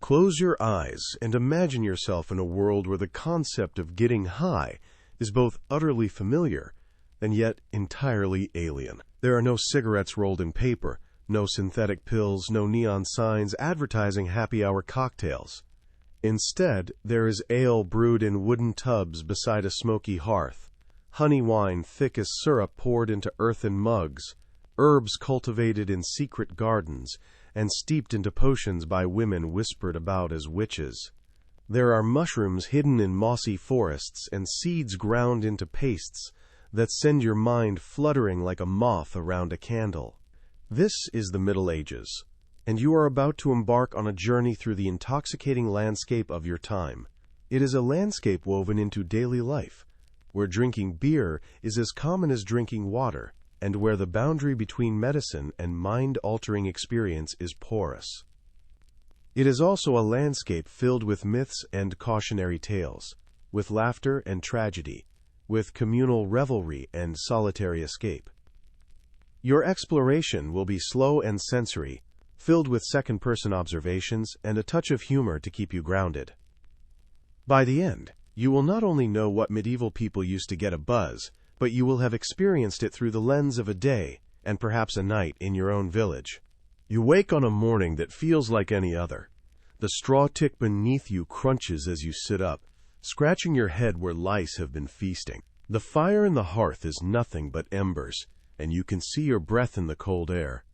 Close your eyes and imagine yourself in a world where the concept of getting high is both utterly familiar and yet entirely alien. There are no cigarettes rolled in paper, no synthetic pills, no neon signs advertising happy hour cocktails. Instead, there is ale brewed in wooden tubs beside a smoky hearth, honey wine thick as syrup poured into earthen mugs, herbs cultivated in secret gardens, and steeped into potions by women whispered about as witches. There are mushrooms hidden in mossy forests and seeds ground into pastes that send your mind fluttering like a moth around a candle. This is the Middle Ages, and you are about to embark on a journey through the intoxicating landscape of your time. It is a landscape woven into daily life, where drinking beer is as common as drinking water, and where the boundary between medicine and mind-altering experience is porous. It is also a landscape filled with myths and cautionary tales, with laughter and tragedy, with communal revelry and solitary escape. Your exploration will be slow and sensory, filled with second-person observations and a touch of humor to keep you grounded. By the end, you will not only know what medieval people used to get a buzz, but you will have experienced it through the lens of a day, and perhaps a night, in your own village. You wake on a morning that feels like any other. The straw tick beneath you crunches as you sit up, scratching your head where lice have been feasting. The fire in the hearth is nothing but embers, and you can see your breath in the cold air.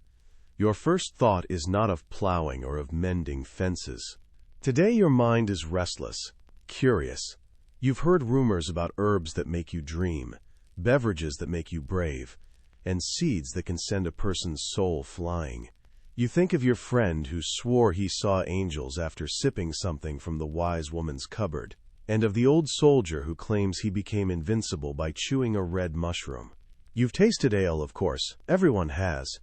Your first thought is not of plowing or of mending fences. Today your mind is restless, curious. You've heard rumors about herbs that make you dream, beverages that make you brave, and seeds that can send a person's soul flying. You think of your friend who swore he saw angels after sipping something from the wise woman's cupboard, and of the old soldier who claims he became invincible by chewing a red mushroom. You've tasted ale, of course, everyone has,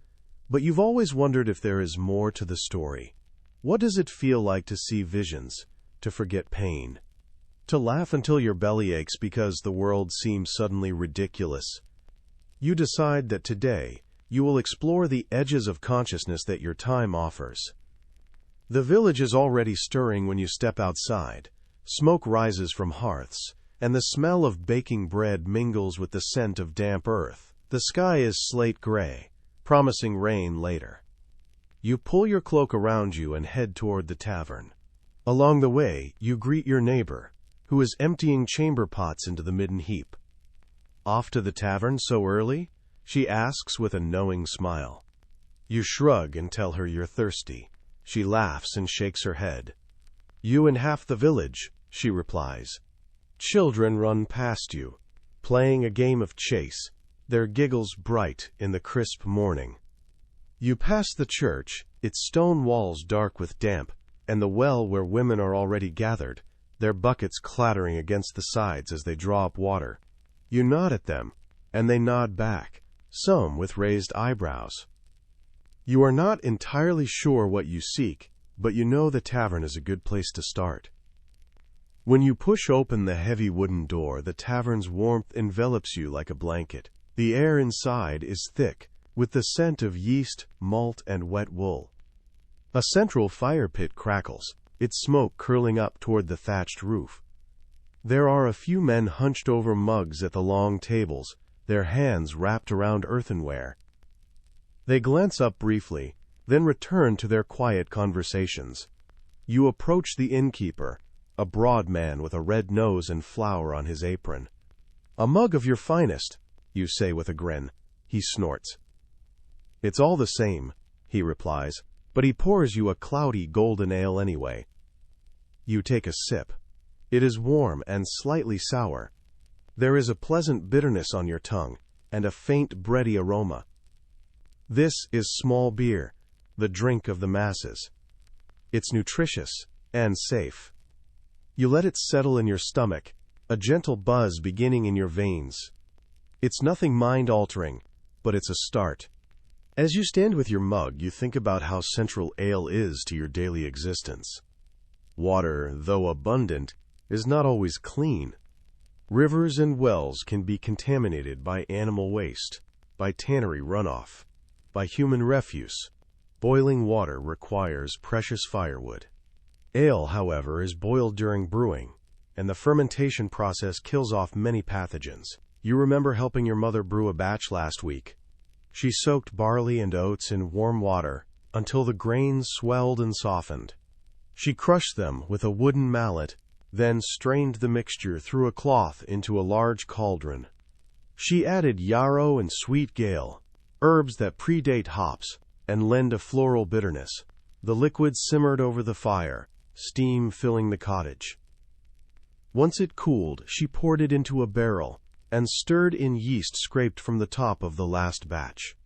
but you've always wondered if there is more to the story. What does it feel like to see visions, to forget pain, to laugh until your belly aches because the world seems suddenly ridiculous? You decide that today you will explore the edges of consciousness that your time offers. The village is already stirring when you step outside. Smoke rises from hearths, and the smell of baking bread mingles with the scent of damp earth. The sky is slate gray, promising rain later. You pull your cloak around you and head toward the tavern. Along the way, you greet your neighbor, who is emptying chamber pots into the midden heap. "Off to the tavern so early?" she asks with a knowing smile. You shrug and tell her you're thirsty. She laughs and shakes her head. "You and half the village," she replies. Children run past you, playing a game of chase, their giggles bright in the crisp morning. You pass the church, its stone walls dark with damp, and the well where women are already gathered, their buckets clattering against the sides as they draw up water. You nod at them, and they nod back, some with raised eyebrows. You are not entirely sure what you seek, but you know the tavern is a good place to start. When you push open the heavy wooden door, the tavern's warmth envelops you like a blanket. The air inside is thick, with the scent of yeast, malt, and wet wool. A central fire pit crackles, its smoke curling up toward the thatched roof. There are a few men hunched over mugs at the long tables, their hands wrapped around earthenware. They glance up briefly, then return to their quiet conversations. You approach the innkeeper, a broad man with a red nose and flour on his apron. "A mug of your finest," you say with a grin. He snorts. "It's all the same," he replies, but he pours you a cloudy golden ale anyway. You take a sip. It is warm and slightly sour. There is a pleasant bitterness on your tongue, and a faint bready aroma. This is small beer, the drink of the masses. It's nutritious and safe. You let it settle in your stomach, a gentle buzz beginning in your veins. It's nothing mind-altering, but it's a start. As you stand with your mug, you think about how central ale is to your daily existence. Water, though abundant, is not always clean. Rivers and wells can be contaminated by animal waste, by tannery runoff, by human refuse. Boiling water requires precious firewood. Ale, however, is boiled during brewing, and the fermentation process kills off many pathogens. You remember helping your mother brew a batch last week. She soaked barley and oats in warm water until the grains swelled and softened. She crushed them with a wooden mallet, then strained the mixture through a cloth into a large cauldron. She added yarrow and sweet gale, herbs that predate hops and lend a floral bitterness. The liquid simmered over the fire, steam filling the cottage. Once it cooled, she poured it into a barrel and stirred in yeast scraped from the top of the last batch.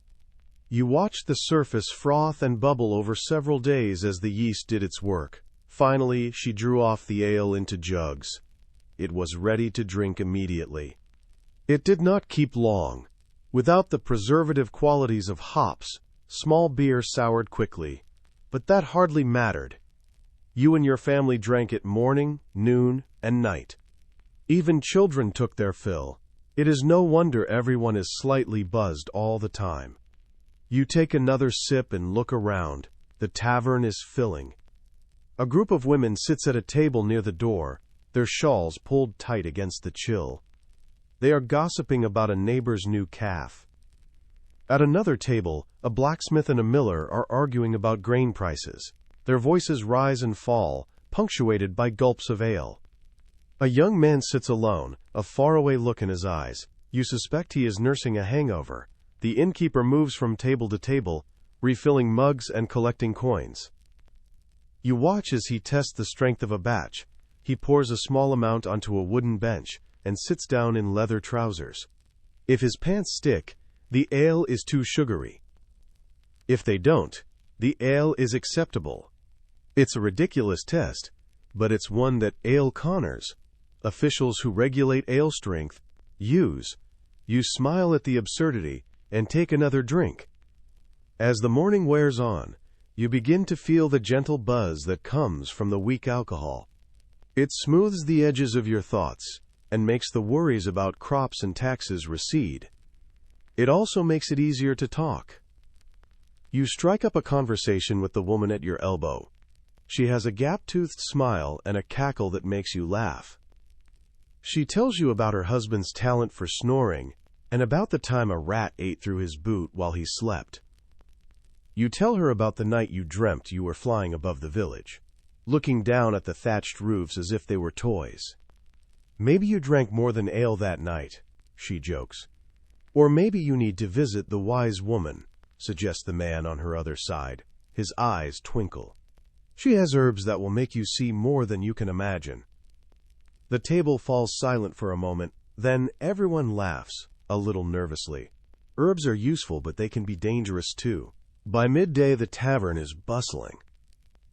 You watched the surface froth and bubble over several days as the yeast did its work. Finally, she drew off the ale into jugs. It was ready to drink immediately. It did not keep long. Without the preservative qualities of hops, small beer soured quickly. But that hardly mattered. You and your family drank it morning, noon, and night. Even children took their fill. It is no wonder everyone is slightly buzzed all the time. You take another sip and look around. The tavern is filling. A group of women sits at a table near the door, their shawls pulled tight against the chill. They are gossiping about a neighbor's new calf. At another table, a blacksmith and a miller are arguing about grain prices. Their voices rise and fall, punctuated by gulps of ale. A young man sits alone, a faraway look in his eyes. You suspect he is nursing a hangover. The innkeeper moves from table to table, refilling mugs and collecting coins. You watch as he tests the strength of a batch. He pours a small amount onto a wooden bench and sits down in leather trousers. If his pants stick, the ale is too sugary. If they don't, the ale is acceptable. It's a ridiculous test, but it's one that ale conners, officials who regulate ale strength, use. You smile at the absurdity and take another drink. As the morning wears on, you begin to feel the gentle buzz that comes from the weak alcohol. It smooths the edges of your thoughts and makes the worries about crops and taxes recede. It also makes it easier to talk. You strike up a conversation with the woman at your elbow. She has a gap-toothed smile and a cackle that makes you laugh. She tells you about her husband's talent for snoring and about the time a rat ate through his boot while he slept. You tell her about the night you dreamt you were flying above the village, looking down at the thatched roofs as if they were toys. Maybe you drank more than ale that night, she jokes. Or maybe you need to visit the wise woman, suggests the man on her other side. His eyes twinkle. She has herbs that will make you see more than you can imagine. The table falls silent for a moment, then everyone laughs, a little nervously. Herbs are useful, but they can be dangerous too. By midday, the tavern is bustling.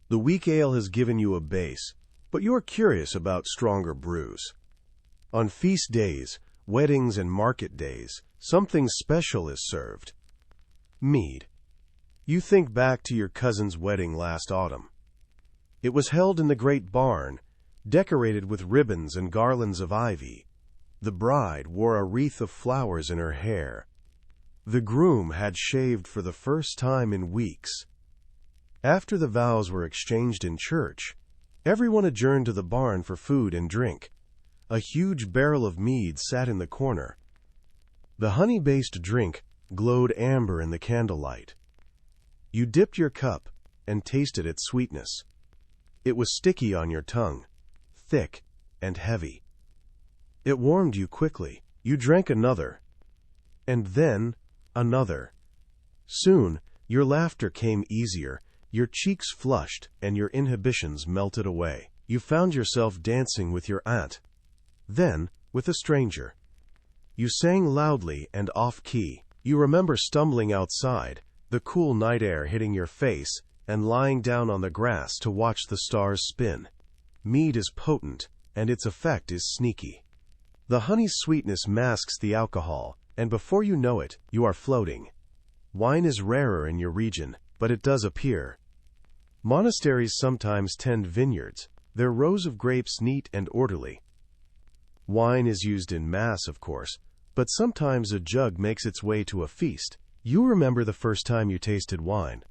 The weak ale has given you a base, but you're curious about stronger brews. On feast days, weddings, and market days, something special is served. Mead. You think back to your cousin's wedding last autumn. It was held in the great barn, decorated with ribbons and garlands of ivy. The bride wore a wreath of flowers in her hair. The groom had shaved for the first time in weeks. After the vows were exchanged in church, everyone adjourned to the barn for food and drink. A huge barrel of mead sat in the corner. The honey-based drink glowed amber in the candlelight. You dipped your cup and tasted its sweetness. It was sticky on your tongue, thick and heavy. It warmed you quickly. You drank another, and then another. Soon, your laughter came easier, your cheeks flushed, and your inhibitions melted away. You found yourself dancing with your aunt, then with a stranger. You sang loudly and off-key. You remember stumbling outside, the cool night air hitting your face, and lying down on the grass to watch the stars spin. Mead is potent, and its effect is sneaky. The honey's sweetness masks the alcohol, and before you know it, you are floating. Wine is rarer in your region, but it does appear. Monasteries sometimes tend vineyards, their rows of grapes neat and orderly. Wine is used in mass, of course, but sometimes a jug makes its way to a feast. You remember the first time you tasted wine.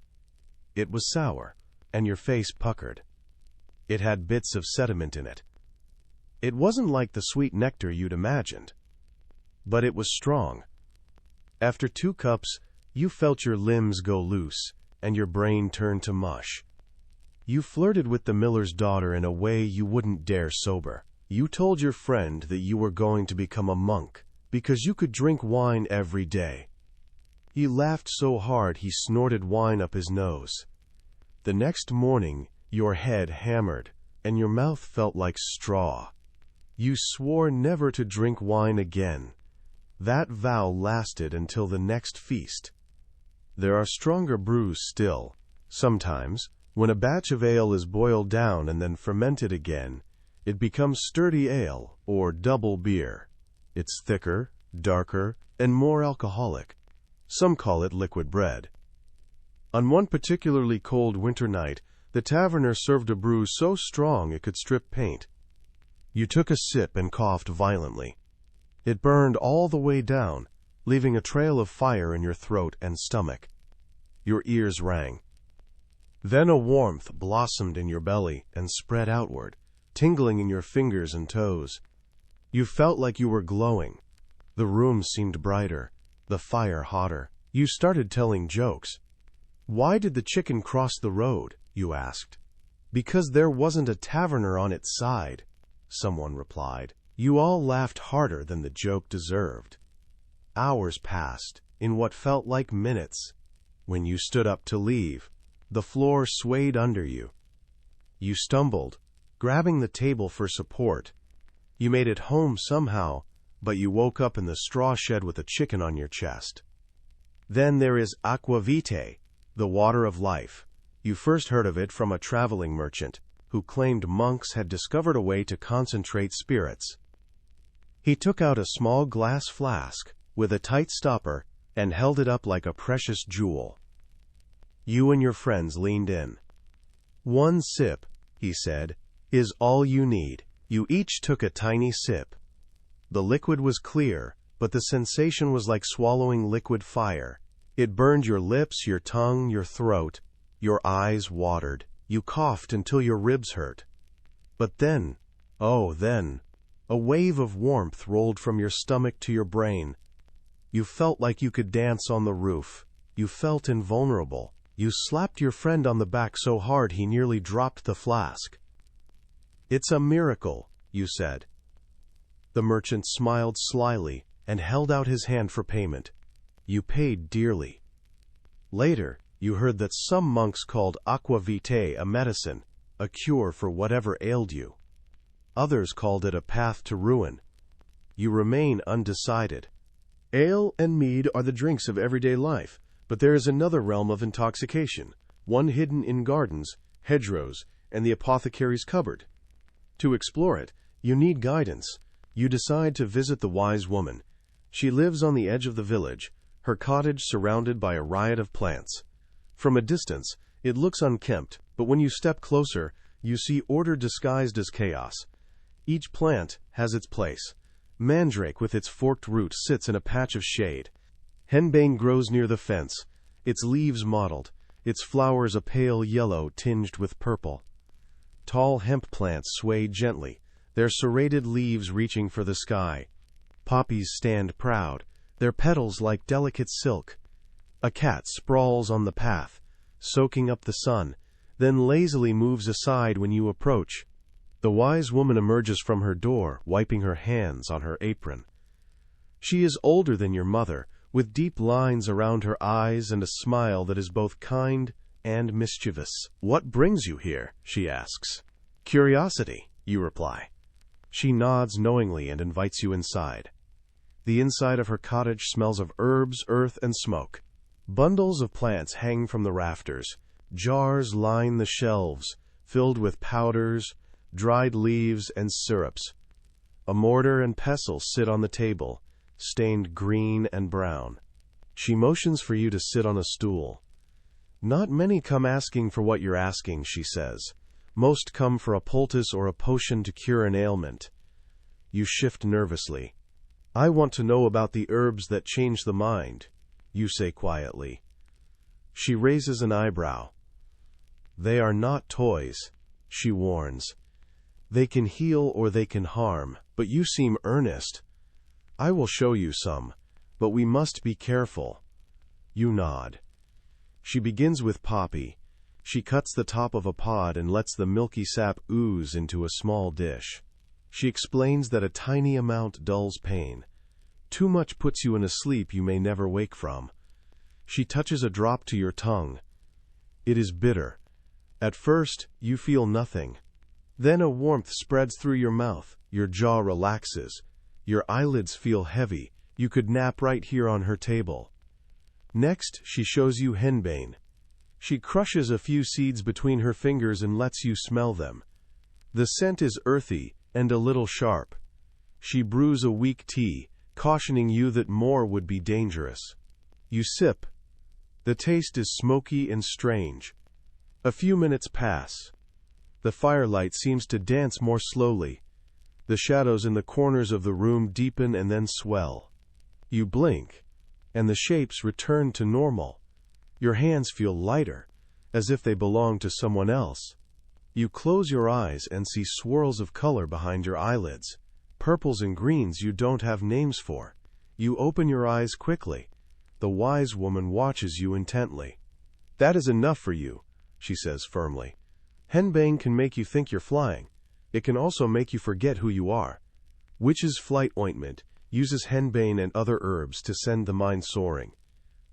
It was sour, and your face puckered. It had bits of sediment in it. It wasn't like the sweet nectar you'd imagined, but it was strong. After 2 cups, you felt your limbs go loose, and your brain turn to mush. You flirted with the miller's daughter in a way you wouldn't dare sober. You told your friend that you were going to become a monk, because you could drink wine every day. He laughed so hard he snorted wine up his nose. The next morning, your head hammered, and your mouth felt like straw. You swore never to drink wine again. That vow lasted until the next feast. There are stronger brews still. Sometimes, when a batch of ale is boiled down and then fermented again, it becomes sturdy ale, or double beer. It's thicker, darker, and more alcoholic. Some call it liquid bread. On one particularly cold winter night, the taverner served a brew so strong it could strip paint. You took a sip and coughed violently. It burned all the way down, leaving a trail of fire in your throat and stomach. Your ears rang. Then a warmth blossomed in your belly and spread outward, tingling in your fingers and toes. You felt like you were glowing. The room seemed brighter, the fire hotter. You started telling jokes. Why did the chicken cross the road? You asked. Because there wasn't a taverner on its side, someone replied. You all laughed harder than the joke deserved. Hours passed, in what felt like minutes. When you stood up to leave, the floor swayed under you. You stumbled, grabbing the table for support. You made it home somehow, but you woke up in the straw shed with a chicken on your chest. Then there is aqua vitae, the water of life. You first heard of it from a traveling merchant, who claimed monks had discovered a way to concentrate spirits. He took out a small glass flask, with a tight stopper, and held it up like a precious jewel. You and your friends leaned in. 1 sip, he said, is all you need. You each took a tiny sip. The liquid was clear, but the sensation was like swallowing liquid fire. It burned your lips, your tongue, your throat. Your eyes watered. You coughed until your ribs hurt. But then, a wave of warmth rolled from your stomach to your brain. You felt like you could dance on the roof. You felt invulnerable. You slapped your friend on the back so hard he nearly dropped the flask. It's a miracle, you said. The merchant smiled slyly and held out his hand for payment. You paid dearly. Later, you heard that some monks called aqua vitae a medicine, a cure for whatever ailed you. Others called it a path to ruin. You remain undecided. Ale and mead are the drinks of everyday life, but there is another realm of intoxication, one hidden in gardens, hedgerows, and the apothecary's cupboard. To explore it, you need guidance. You decide to visit the wise woman. She lives on the edge of the village, her cottage surrounded by a riot of plants. From a distance, it looks unkempt, but when you step closer, you see order disguised as chaos. Each plant has its place. Mandrake with its forked root sits in a patch of shade. Henbane grows near the fence, its leaves mottled, its flowers a pale yellow tinged with purple. Tall hemp plants sway gently, their serrated leaves reaching for the sky. Poppies stand proud, their petals like delicate silk. A cat sprawls on the path, soaking up the sun, then lazily moves aside when you approach. The wise woman emerges from her door, wiping her hands on her apron. She is older than your mother, with deep lines around her eyes and a smile that is both kind and mischievous. What brings you here? She asks. Curiosity, you reply. She nods knowingly and invites you inside. The inside of her cottage smells of herbs, earth, and smoke. Bundles of plants hang from the rafters. Jars line the shelves, filled with powders, dried leaves, and syrups. A mortar and pestle sit on the table, stained green and brown. She motions for you to sit on a stool. Not many come asking for what you're asking, she says. Most come for a poultice or a potion to cure an ailment. You shift nervously. I want to know about the herbs that change the mind, you say quietly. She raises an eyebrow. They are not toys, she warns. "They can heal or they can harm, but you seem earnest. I will show you some, but we must be careful." You nod. She begins with poppy. She cuts the top of a pod and lets the milky sap ooze into a small dish. She explains that a tiny amount dulls pain. Too much puts you in a sleep you may never wake from. She touches a drop to your tongue. It is bitter. At first, you feel nothing. Then a warmth spreads through your mouth. Your jaw relaxes. Your eyelids feel heavy. You could nap right here on her table. Next, she shows you henbane. She crushes a few seeds between her fingers and lets you smell them. The scent is earthy and a little sharp. She brews a weak tea, cautioning you that more would be dangerous. You sip. The taste is smoky and strange. A few minutes pass. The firelight seems to dance more slowly. The shadows in the corners of the room deepen and then swell. You blink, and the shapes return to normal. Your hands feel lighter, as if they belong to someone else. You close your eyes and see swirls of color behind your eyelids, purples and greens you don't have names for. You open your eyes quickly. The wise woman watches you intently. "That is enough for you," she says firmly. "Henbane can make you think you're flying. It can also make you forget who you are. Witch's Flight Ointment uses henbane and other herbs to send the mind soaring.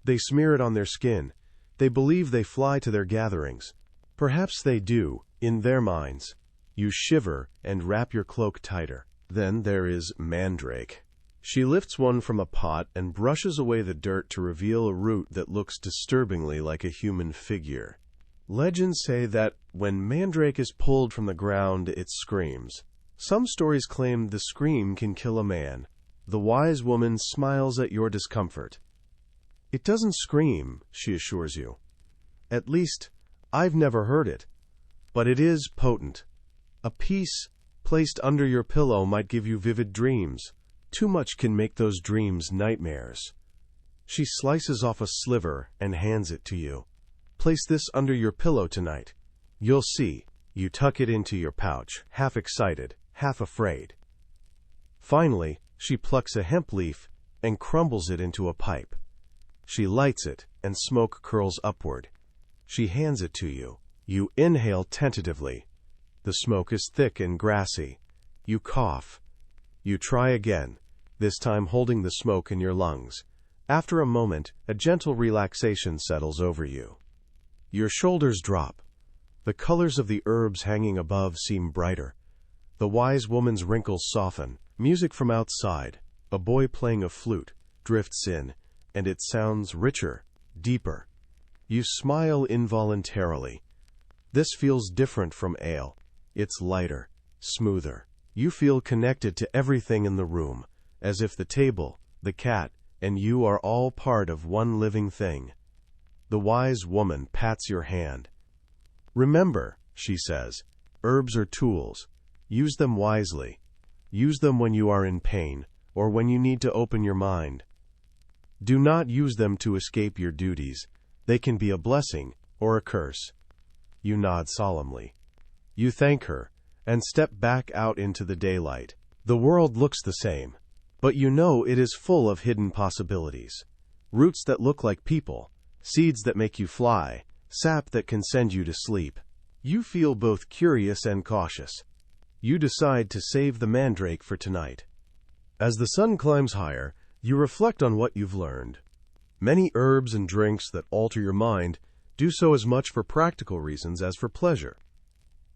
They smear it on their skin. They believe they fly to their gatherings. Perhaps they do, in their minds. You shiver and wrap your cloak tighter. Then there is mandrake. She lifts one from a pot and brushes away the dirt to reveal a root that looks disturbingly like a human figure. Legends say that when mandrake is pulled from the ground, it screams. Some stories claim the scream can kill a man. The wise woman smiles at your discomfort. "It doesn't scream," she assures you. "At least, I've never heard it. But it is potent. A piece placed under your pillow might give you vivid dreams. Too much can make those dreams nightmares." She slices off a sliver and hands it to you. "Place this under your pillow tonight. You'll see." You tuck it into your pouch, half excited, half afraid. Finally, she plucks a hemp leaf and crumbles it into a pipe. She lights it, and smoke curls upward. She hands it to you. You inhale tentatively. The smoke is thick and grassy. You cough. You try again, this time holding the smoke in your lungs. After a moment, a gentle relaxation settles over you. Your shoulders drop. The colors of the herbs hanging above seem brighter. The wise woman's wrinkles soften. Music from outside, a boy playing a flute, drifts in, and it sounds richer, deeper. You smile involuntarily. This feels different from ale. It's lighter, smoother. You feel connected to everything in the room, as if the table, the cat, and you are all part of one living thing. The wise woman pats your hand. "Remember," she says, "herbs are tools. Use them wisely. Use them when you are in pain, or when you need to open your mind. Do not use them to escape your duties. They can be a blessing or a curse." You nod solemnly. You thank her, and step back out into the daylight. The world looks the same, but you know it is full of hidden possibilities. Roots that look like people, seeds that make you fly, sap that can send you to sleep. You feel both curious and cautious. You decide to save the mandrake for tonight. As the sun climbs higher, you reflect on what you've learned. Many herbs and drinks that alter your mind do so as much for practical reasons as for pleasure.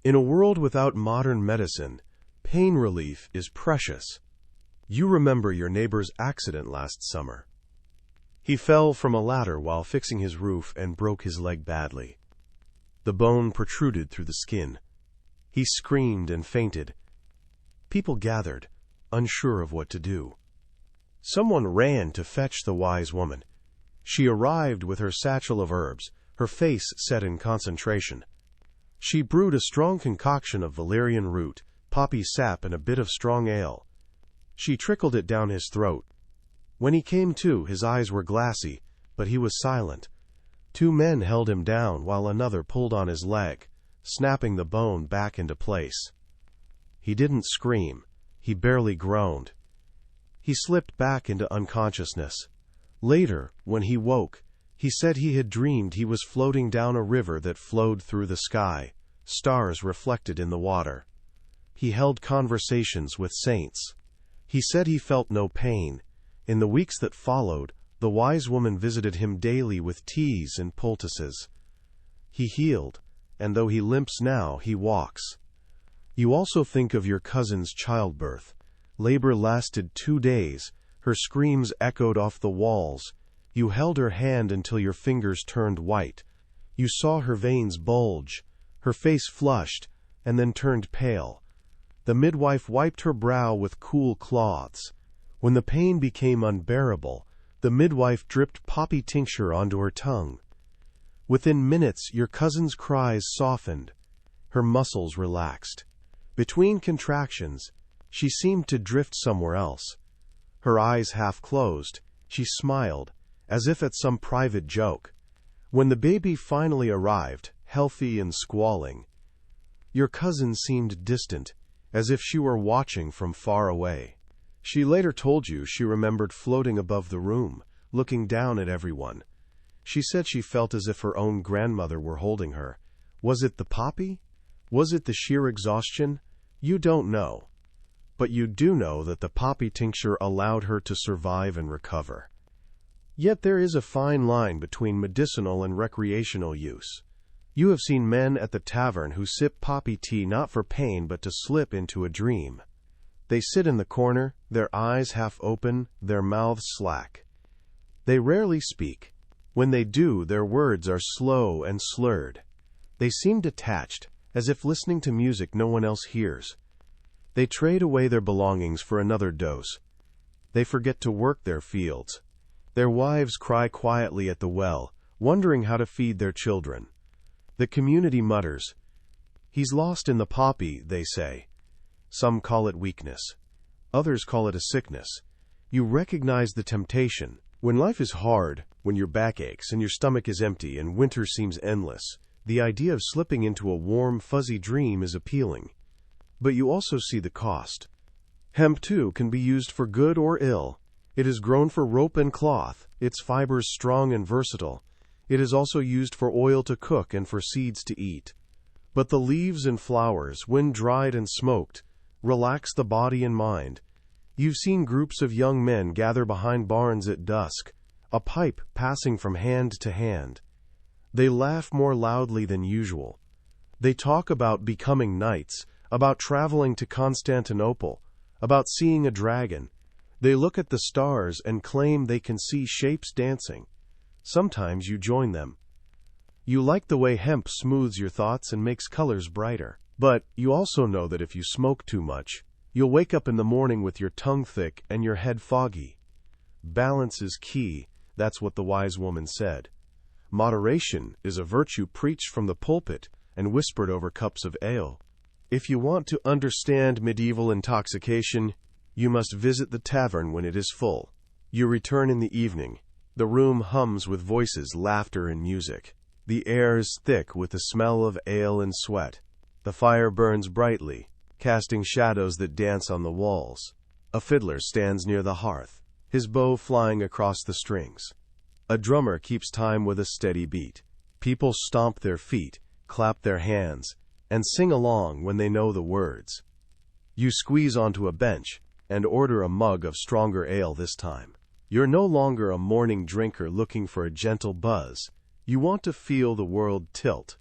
In a world without modern medicine, pain relief is precious. You remember your neighbor's accident last summer. He fell from a ladder while fixing his roof and broke his leg badly. The bone protruded through the skin. He screamed and fainted. People gathered, unsure of what to do. Someone ran to fetch the wise woman. She arrived with her satchel of herbs, her face set in concentration. She brewed a strong concoction of valerian root, poppy sap, and a bit of strong ale. She trickled it down his throat. When he came to, his eyes were glassy, but he was silent. 2 men held him down while another pulled on his leg. snapping the bone back into place. He didn't scream. He barely groaned. He slipped back into unconsciousness. Later, when he woke, he said he had dreamed he was floating down a river that flowed through the sky, stars reflected in the water. He held conversations with saints. He said he felt no pain. In the weeks that followed, the wise woman visited him daily with teas and poultices. He healed, and though he limps now, he walks. You also think of your cousin's childbirth. Labor lasted 2 days. Her screams echoed off the walls. You held her hand until your fingers turned white. You saw her veins bulge. Her face flushed, and then turned pale. The midwife wiped her brow with cool cloths. When the pain became unbearable, the midwife dripped poppy tincture onto her tongue. Within minutes, your cousin's cries softened. Her muscles relaxed. Between contractions, she seemed to drift somewhere else. Her eyes half closed, she smiled, as if at some private joke. When the baby finally arrived, healthy and squalling, your cousin seemed distant, as if she were watching from far away. She later told you she remembered floating above the room, looking down at everyone. She said she felt as if her own grandmother were holding her. Was it the poppy? Was it the sheer exhaustion? You don't know. But you do know that the poppy tincture allowed her to survive and recover. Yet there is a fine line between medicinal and recreational use. You have seen men at the tavern who sip poppy tea not for pain but to slip into a dream. They sit in the corner, their eyes half open, their mouths slack. They rarely speak. When they do, their words are slow and slurred. They seem detached, as if listening to music no one else hears. They trade away their belongings for another dose. They forget to work their fields. Their wives cry quietly at the well, wondering how to feed their children. The community mutters. He's lost in the poppy, they say. Some call it weakness. Others call it a sickness. You recognize the temptation. When life is hard, when your back aches and your stomach is empty and winter seems endless, the idea of slipping into a warm, fuzzy dream is appealing. But you also see the cost. Hemp, too, can be used for good or ill. It is grown for rope and cloth, its fibers strong and versatile. It is also used for oil to cook and for seeds to eat. But the leaves and flowers, when dried and smoked, relax the body and mind. You've seen groups of young men gather behind barns at dusk, a pipe passing from hand to hand. They laugh more loudly than usual. They talk about becoming knights, about traveling to Constantinople, about seeing a dragon. They look at the stars and claim they can see shapes dancing. Sometimes you join them. You like the way hemp smooths your thoughts and makes colors brighter. But you also know that if you smoke too much, you'll wake up in the morning with your tongue thick and your head foggy. Balance is key, that's what the wise woman said. Moderation is a virtue preached from the pulpit and whispered over cups of ale. If you want to understand medieval intoxication, you must visit the tavern when it is full. You return in the evening. The room hums with voices, laughter, and music. The air is thick with the smell of ale and sweat. The fire burns brightly, casting shadows that dance on the walls. A fiddler stands near the hearth, his bow flying across the strings. A drummer keeps time with a steady beat. People stomp their feet, clap their hands, and sing along when they know the words. You squeeze onto a bench and order a mug of stronger ale this time. You're no longer a morning drinker looking for a gentle buzz. You want to feel the world tilt.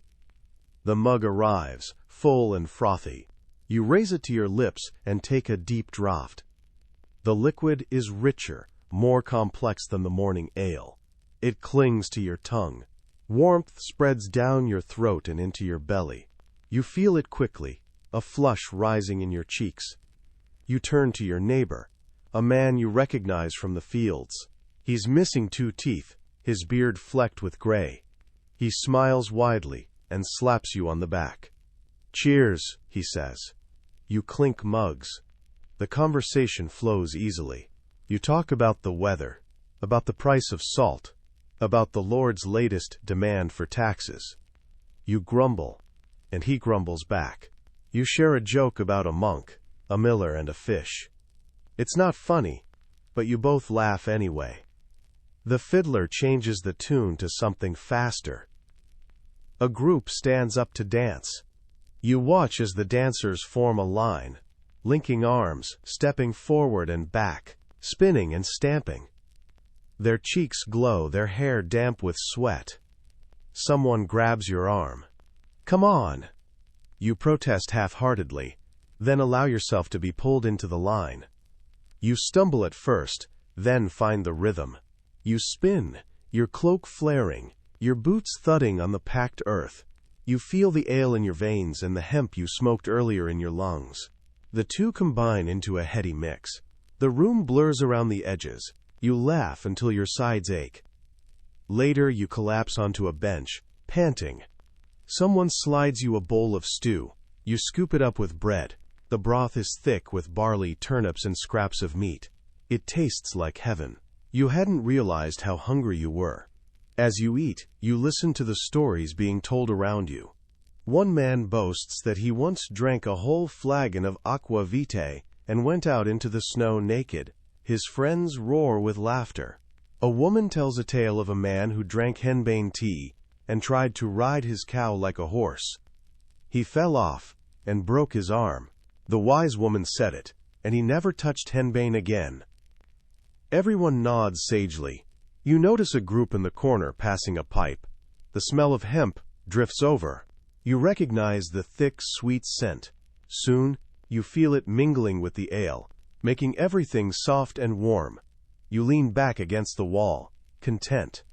The mug arrives, full and frothy. You raise it to your lips and take a deep draught. The liquid is richer, more complex than the morning ale. It clings to your tongue. Warmth spreads down your throat and into your belly. You feel it quickly, a flush rising in your cheeks. You turn to your neighbor, a man you recognize from the fields. He's missing 2 teeth, his beard flecked with gray. He smiles widely and slaps you on the back. "Cheers," he says. You clink mugs. The conversation flows easily. You talk about the weather, about the price of salt, about the Lord's latest demand for taxes. You grumble. and he grumbles back. You share a joke about a monk, a miller, and a fish. It's not funny, but you both laugh anyway. The fiddler changes the tune to something faster. A group stands up to dance. You watch as the dancers form a line, linking arms, stepping forward and back, spinning and stamping. Their cheeks glow, their hair damp with sweat. Someone grabs your arm. Come on! You protest half-heartedly, then allow yourself to be pulled into the line. You stumble at first, then find the rhythm. You spin, your cloak flaring, your boots thudding on the packed earth. You feel the ale in your veins and the hemp you smoked earlier in your lungs. The two combine into a heady mix. The room blurs around the edges. You laugh until your sides ache. Later, you collapse onto a bench, panting. Someone slides you a bowl of stew. You scoop it up with bread. The broth is thick with barley, turnips, and scraps of meat. It tastes like heaven. You hadn't realized how hungry you were. As you eat, you listen to the stories being told around you. One man boasts that he once drank a whole flagon of aqua vitae and went out into the snow naked. His friends roar with laughter. A woman tells a tale of a man who drank henbane tea and tried to ride his cow like a horse. He fell off and broke his arm. The wise woman said it, and he never touched henbane again. Everyone nods sagely. You notice a group in the corner passing a pipe. The smell of hemp drifts over. You recognize the thick, sweet scent. Soon, you feel it mingling with the ale, making everything soft and warm. You lean back against the wall, content.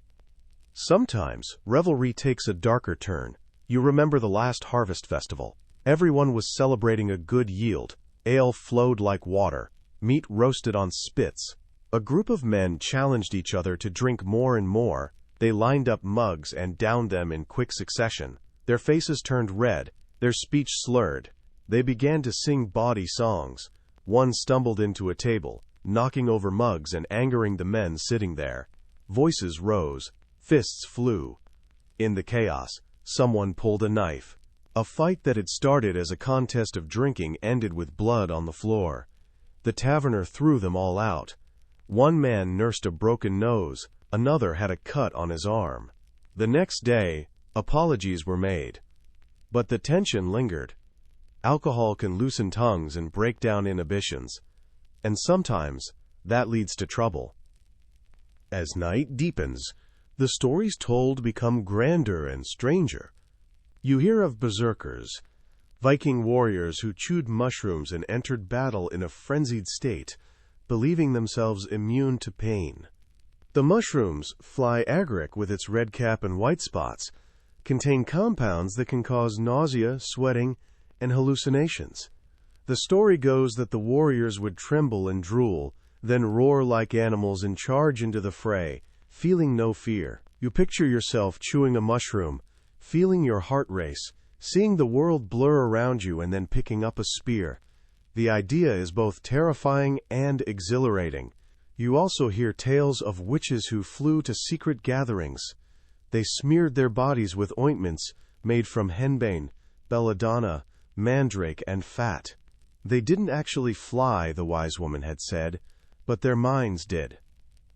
Sometimes, revelry takes a darker turn. You remember the last harvest festival. Everyone was celebrating a good yield. Ale flowed like water, meat roasted on spits. A group of men challenged each other to drink more and more. They lined up mugs and downed them in quick succession. Their faces turned red, their speech slurred. They began to sing bawdy songs. One stumbled into a table, knocking over mugs and angering the men sitting there. Voices rose, fists flew. In the chaos, someone pulled a knife. A fight that had started as a contest of drinking ended with blood on the floor. The taverner threw them all out. One man nursed a broken nose, another had a cut on his arm. The next day, apologies were made. But the tension lingered. Alcohol can loosen tongues and break down inhibitions, and sometimes that leads to trouble. As night deepens, the stories told become grander and stranger. You hear of berserkers, Viking warriors who chewed mushrooms and entered battle in a frenzied state, believing themselves immune to pain. The mushrooms, fly agaric with its red cap and white spots, contain compounds that can cause nausea, sweating, and hallucinations. The story goes that the warriors would tremble and drool, then roar like animals and charge into the fray, feeling no fear. You picture yourself chewing a mushroom, feeling your heart race, seeing the world blur around you and then picking up a spear. The idea is both terrifying and exhilarating. You also hear tales of witches who flew to secret gatherings. They smeared their bodies with ointments made from henbane, belladonna, mandrake, and fat. They didn't actually fly, the wise woman had said, but their minds did.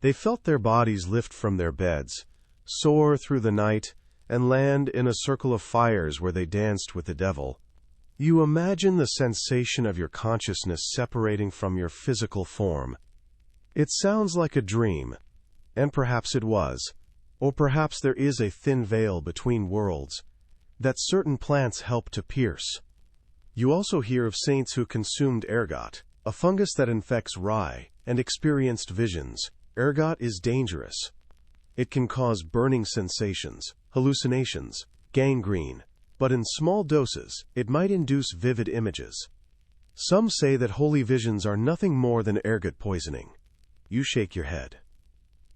They felt their bodies lift from their beds, soar through the night, and land in a circle of fires where they danced with the devil. You imagine the sensation of your consciousness separating from your physical form. It sounds like a dream, and perhaps it was, or perhaps there is a thin veil between worlds that certain plants help to pierce. You also hear of saints who consumed ergot, a fungus that infects rye, and experienced visions. Ergot is dangerous. It can cause burning sensations, hallucinations, gangrene, but in small doses, it might induce vivid images. Some say that holy visions are nothing more than ergot poisoning. You shake your head.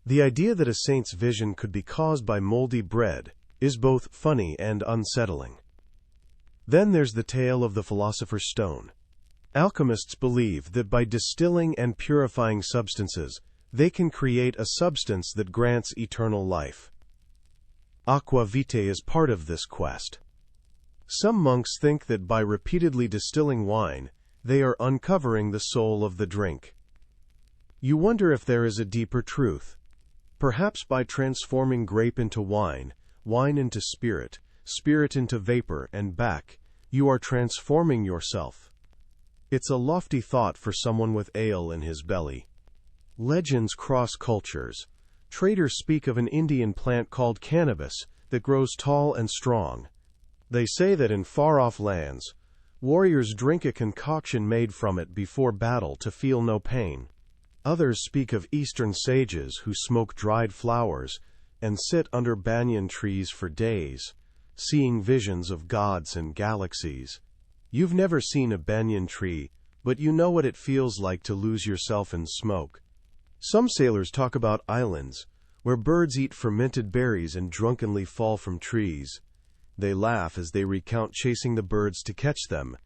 The idea that a saint's vision could be caused by moldy bread is both funny and unsettling. Then there's the tale of the philosopher's stone. Alchemists believe that by distilling and purifying substances, they can create a substance that grants eternal life. Aqua vitae is part of this quest. Some monks think that by repeatedly distilling wine, they are uncovering the soul of the drink. You wonder if there is a deeper truth. Perhaps by transforming grape into wine, wine into spirit, spirit into vapor, and back, you are transforming yourself. It's a lofty thought for someone with ale in his belly. Legends cross cultures. Traders speak of an Indian plant called cannabis that grows tall and strong. They say that in far-off lands, warriors drink a concoction made from it before battle to feel no pain. Others speak of Eastern sages who smoke dried flowers and sit under banyan trees for days, seeing visions of gods and galaxies. You've never seen a banyan tree, but you know what it feels like to lose yourself in smoke. Some sailors talk about islands, where birds eat fermented berries and drunkenly fall from trees. They laugh as they recount chasing the birds to catch them.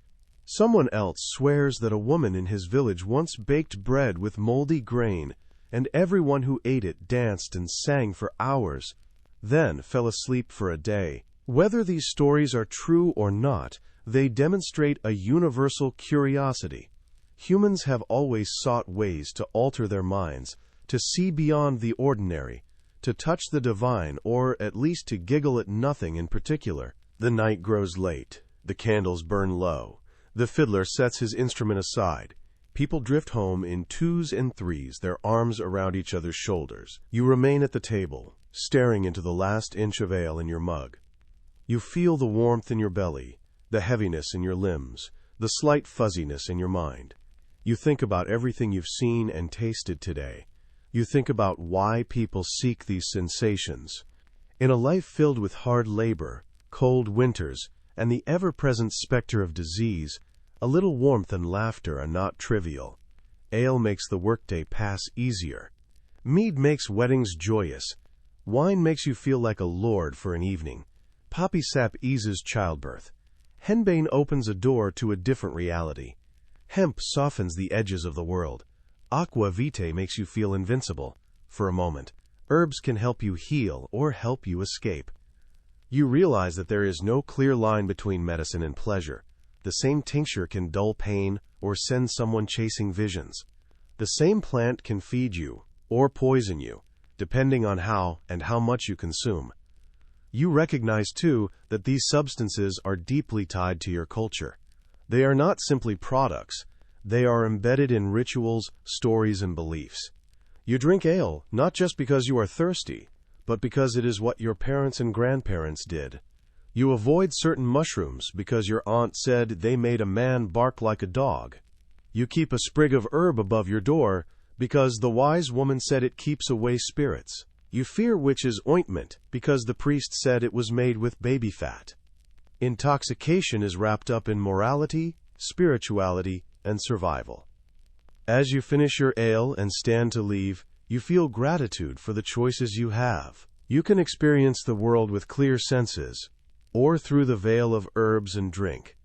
Someone else swears that a woman in his village once baked bread with moldy grain, and everyone who ate it danced and sang for hours, then fell asleep for a day. Whether these stories are true or not, they demonstrate a universal curiosity. Humans have always sought ways to alter their minds, to see beyond the ordinary, to touch the divine, or at least to giggle at nothing in particular. The night grows late. The candles burn low. The fiddler sets his instrument aside. People drift home in twos and threes, their arms around each other's shoulders. You remain at the table, staring into the last inch of ale in your mug. You feel the warmth in your belly, the heaviness in your limbs, the slight fuzziness in your mind. You think about everything you've seen and tasted today. You think about why people seek these sensations. In a life filled with hard labor, cold winters, and the ever-present specter of disease, a little warmth and laughter are not trivial. Ale makes the workday pass easier. Mead makes weddings joyous. Wine makes you feel like a lord for an evening. Poppy sap eases childbirth. Henbane opens a door to a different reality. Hemp softens the edges of the world. Aqua vitae makes you feel invincible. For a moment, herbs can help you heal or help you escape. You realize that there is no clear line between medicine and pleasure. The same tincture can dull pain or send someone chasing visions. The same plant can feed you or poison you, depending on how and how much you consume. You recognize, too, that these substances are deeply tied to your culture. They are not simply products. They are embedded in rituals, stories, and beliefs. You drink ale not just because you are thirsty, but because it is what your parents and grandparents did. You avoid certain mushrooms because your aunt said they made a man bark like a dog. You keep a sprig of herb above your door because the wise woman said it keeps away spirits. You fear witches' ointment because the priest said it was made with baby fat. Intoxication is wrapped up in morality, spirituality, and survival. As you finish your ale and stand to leave, you feel gratitude for the choices you have. You can experience the world with clear senses, or through the veil of herbs and drink.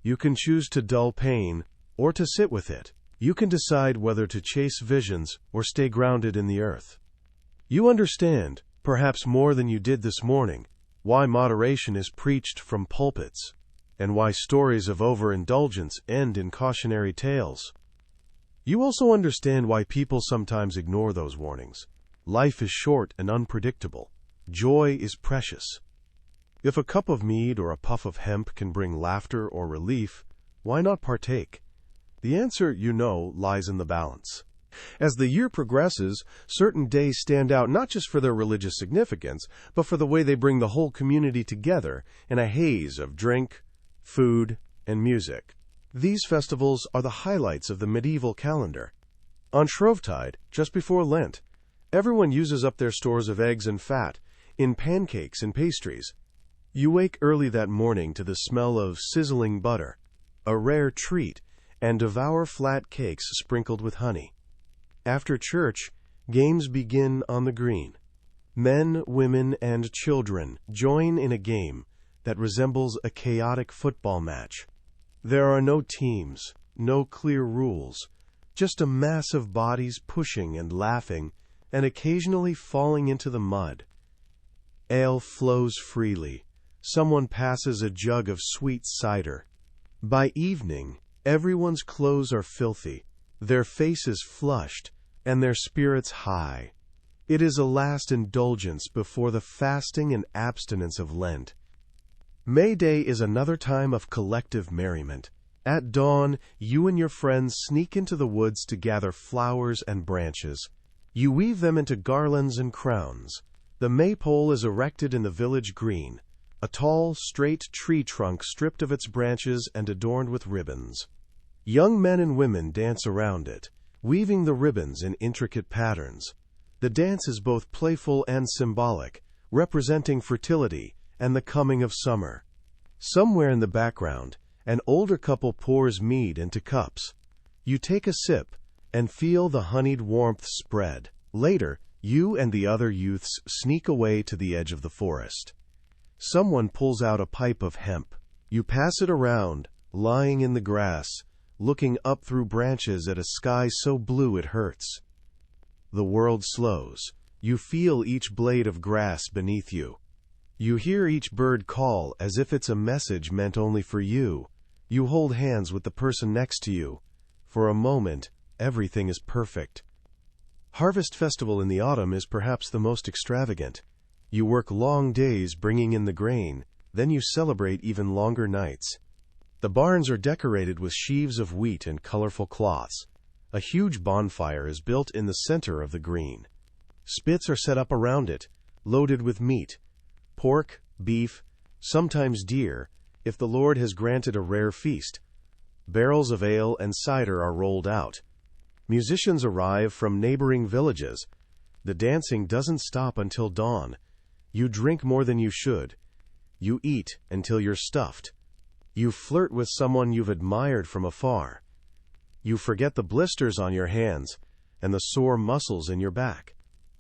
You can choose to dull pain, or to sit with it. You can decide whether to chase visions or stay grounded in the earth. You understand, perhaps more than you did this morning, why moderation is preached from pulpits, and why stories of overindulgence end in cautionary tales. You also understand why people sometimes ignore those warnings. Life is short and unpredictable. Joy is precious. If a cup of mead or a puff of hemp can bring laughter or relief, why not partake? The answer, you know, lies in the balance. As the year progresses, certain days stand out not just for their religious significance, but for the way they bring the whole community together in a haze of drink, food, and music. These festivals are the highlights of the medieval calendar. On Shrovetide, just before Lent, everyone uses up their stores of eggs and fat in pancakes and pastries. You wake early that morning to the smell of sizzling butter, a rare treat, and devour flat cakes sprinkled with honey. After church, games begin on the green. Men, women, and children join in a game that resembles a chaotic football match. There are no teams, no clear rules, just a mass of bodies pushing and laughing and occasionally falling into the mud. Ale flows freely, someone passes a jug of sweet cider. By evening, everyone's clothes are filthy, their faces flushed, and their spirits high. It is a last indulgence before the fasting and abstinence of Lent. May Day is another time of collective merriment. At dawn, you and your friends sneak into the woods to gather flowers and branches. You weave them into garlands and crowns. The maypole is erected in the village green, a tall, straight tree trunk stripped of its branches and adorned with ribbons. Young men and women dance around it, weaving the ribbons in intricate patterns. The dance is both playful and symbolic, representing fertility and the coming of summer. Somewhere in the background, an older couple pours mead into cups. You take a sip and feel the honeyed warmth spread. Later, you and the other youths sneak away to the edge of the forest. Someone pulls out a pipe of hemp. You pass it around, lying in the grass, looking up through branches at a sky so blue it hurts. The world slows. You feel each blade of grass beneath you. You hear each bird call as if it's a message meant only for you. You hold hands with the person next to you. For a moment, everything is perfect. Harvest Festival in the autumn is perhaps the most extravagant. You work long days bringing in the grain, then you celebrate even longer nights. The barns are decorated with sheaves of wheat and colorful cloths. A huge bonfire is built in the center of the green. Spits are set up around it, loaded with meat, pork, beef, sometimes deer, if the Lord has granted a rare feast. Barrels of ale and cider are rolled out. Musicians arrive from neighboring villages. The dancing doesn't stop until dawn. You drink more than you should. You eat until you're stuffed. You flirt with someone you've admired from afar. You forget the blisters on your hands and the sore muscles in your back.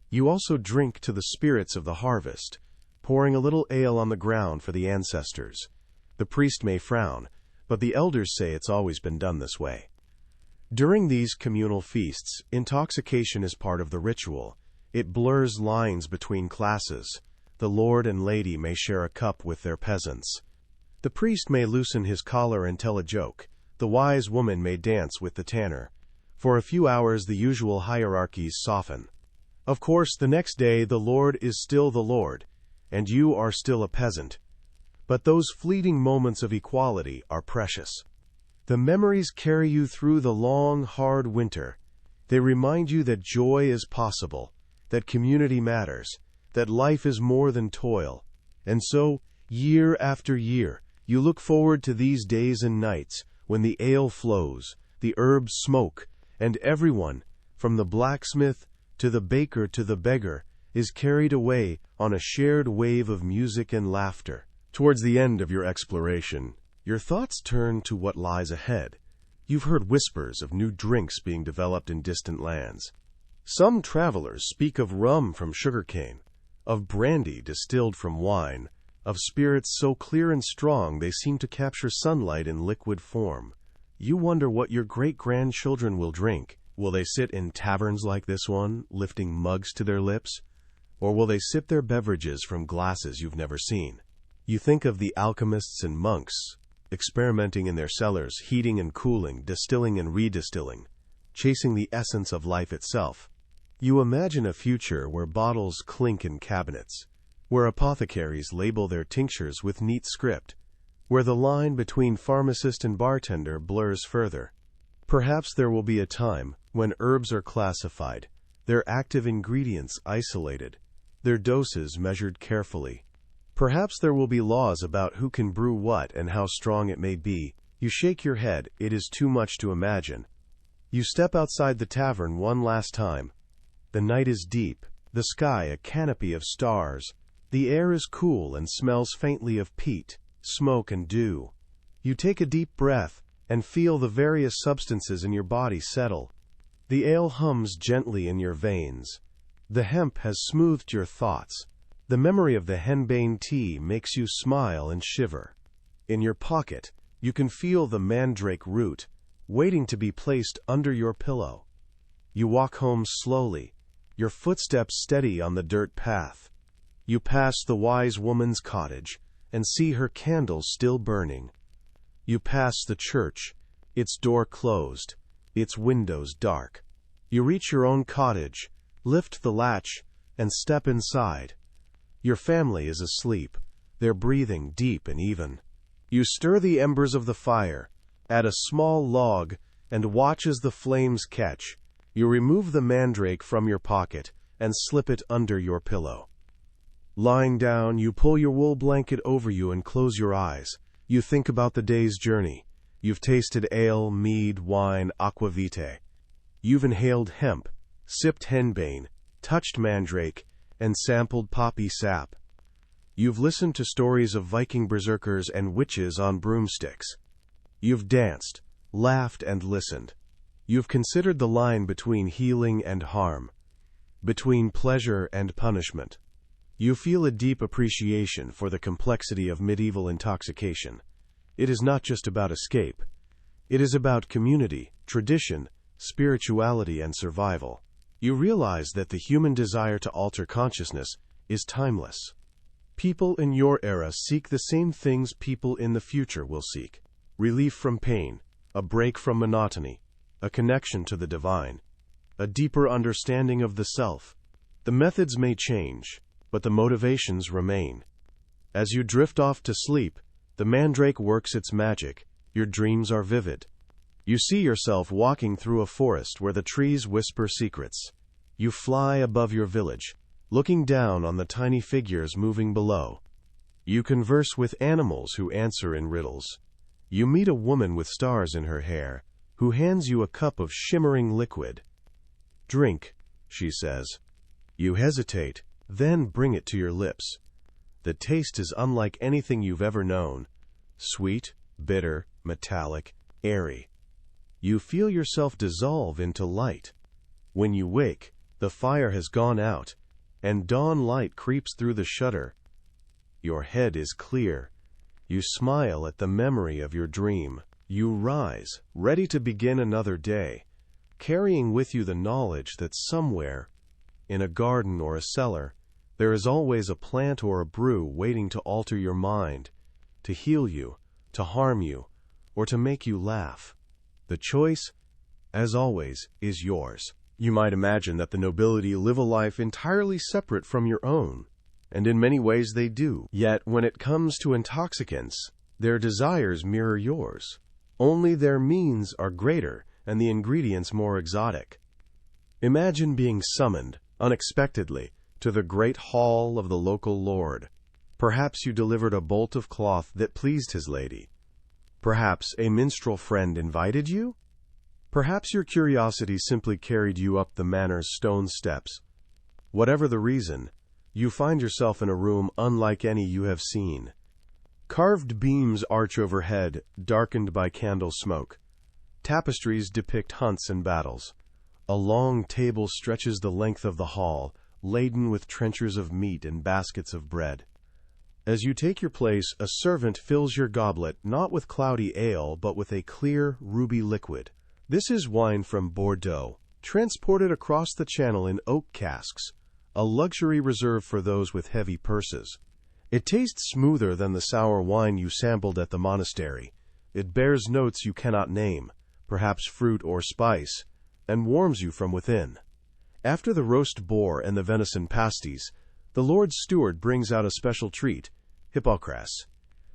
You also drink to the spirits of the harvest, pouring a little ale on the ground for the ancestors. The priest may frown, but the elders say it's always been done this way. During these communal feasts, intoxication is part of the ritual. It blurs lines between classes. The lord and lady may share a cup with their peasants. The priest may loosen his collar and tell a joke. The wise woman may dance with the tanner. For a few hours the usual hierarchies soften. Of course, the next day the Lord is still the Lord, and you are still a peasant. But those fleeting moments of equality are precious. The memories carry you through the long, hard winter. They remind you that joy is possible, that community matters, that life is more than toil. And so, year after year, you look forward to these days and nights when the ale flows, the herbs smoke, and everyone, from the blacksmith to the baker to the beggar, is carried away on a shared wave of music and laughter. Towards the end of your exploration, your thoughts turn to what lies ahead. You've heard whispers of new drinks being developed in distant lands. Some travelers speak of rum from sugarcane, of brandy distilled from wine, of spirits so clear and strong they seem to capture sunlight in liquid form. You wonder what your great-grandchildren will drink. Will they sit in taverns like this one, lifting mugs to their lips? Or will they sip their beverages from glasses you've never seen? You think of the alchemists and monks, experimenting in their cellars, heating and cooling, distilling and redistilling, chasing the essence of life itself. You imagine a future where bottles clink in cabinets, where apothecaries label their tinctures with neat script, where the line between pharmacist and bartender blurs further. Perhaps there will be a time when herbs are classified, their active ingredients isolated, their doses measured carefully. Perhaps there will be laws about who can brew what and how strong it may be. You shake your head, it is too much to imagine. You step outside the tavern one last time. The night is deep, the sky a canopy of stars. The air is cool and smells faintly of peat, smoke and dew. You take a deep breath and feel the various substances in your body settle. The ale hums gently in your veins. The hemp has smoothed your thoughts. The memory of the henbane tea makes you smile and shiver. In your pocket, you can feel the mandrake root, waiting to be placed under your pillow. You walk home slowly, your footsteps steady on the dirt path. You pass the wise woman's cottage, and see her candles still burning. You pass the church, its door closed, its windows dark. You reach your own cottage, lift the latch, and step inside. Your family is asleep, their breathing deep and even. You stir the embers of the fire, add a small log, and watch as the flames catch. You remove the mandrake from your pocket and slip it under your pillow. Lying down, you pull your wool blanket over you and close your eyes. You think about the day's journey. You've tasted ale, mead, wine, aqua vitae. You've inhaled hemp, sipped henbane, touched mandrake, and sampled poppy sap. You've listened to stories of Viking berserkers and witches on broomsticks. You've danced, laughed, and listened. You've considered the line between healing and harm, between pleasure and punishment. You feel a deep appreciation for the complexity of medieval intoxication. It is not just about escape. It is about community, tradition, spirituality, and survival. You realize that the human desire to alter consciousness is timeless. People in your era seek the same things people in the future will seek: relief from pain, a break from monotony, a connection to the divine, a deeper understanding of the self. The methods may change, but the motivations remain. As you drift off to sleep, the mandrake works its magic. Your dreams are vivid. You see yourself walking through a forest where the trees whisper secrets. You fly above your village, looking down on the tiny figures moving below. You converse with animals who answer in riddles. You meet a woman with stars in her hair, who hands you a cup of shimmering liquid. "Drink," she says. You hesitate, then bring it to your lips. The taste is unlike anything you've ever known. Sweet, bitter, metallic, airy. You feel yourself dissolve into light. When you wake, the fire has gone out, and dawn light creeps through the shutter. Your head is clear. You smile at the memory of your dream. You rise, ready to begin another day, carrying with you the knowledge that somewhere, in a garden or a cellar, there is always a plant or a brew waiting to alter your mind, to heal you, to harm you, or to make you laugh. The choice, as always, is yours. You might imagine that the nobility live a life entirely separate from your own, and in many ways they do. Yet, when it comes to intoxicants, their desires mirror yours. Only their means are greater and the ingredients more exotic. Imagine being summoned, unexpectedly, to the great hall of the local lord. Perhaps you delivered a bolt of cloth that pleased his lady. Perhaps a minstrel friend invited you? Perhaps your curiosity simply carried you up the manor's stone steps. Whatever the reason, you find yourself in a room unlike any you have seen. Carved beams arch overhead, darkened by candle smoke. Tapestries depict hunts and battles. A long table stretches the length of the hall, laden with trenchers of meat and baskets of bread. As you take your place, a servant fills your goblet not with cloudy ale, but with a clear, ruby liquid. This is wine from Bordeaux, transported across the channel in oak casks, a luxury reserved for those with heavy purses. It tastes smoother than the sour wine you sampled at the monastery. It bears notes you cannot name, perhaps fruit or spice, and warms you from within. After the roast boar and the venison pasties, the Lord's steward brings out a special treat, hippocras.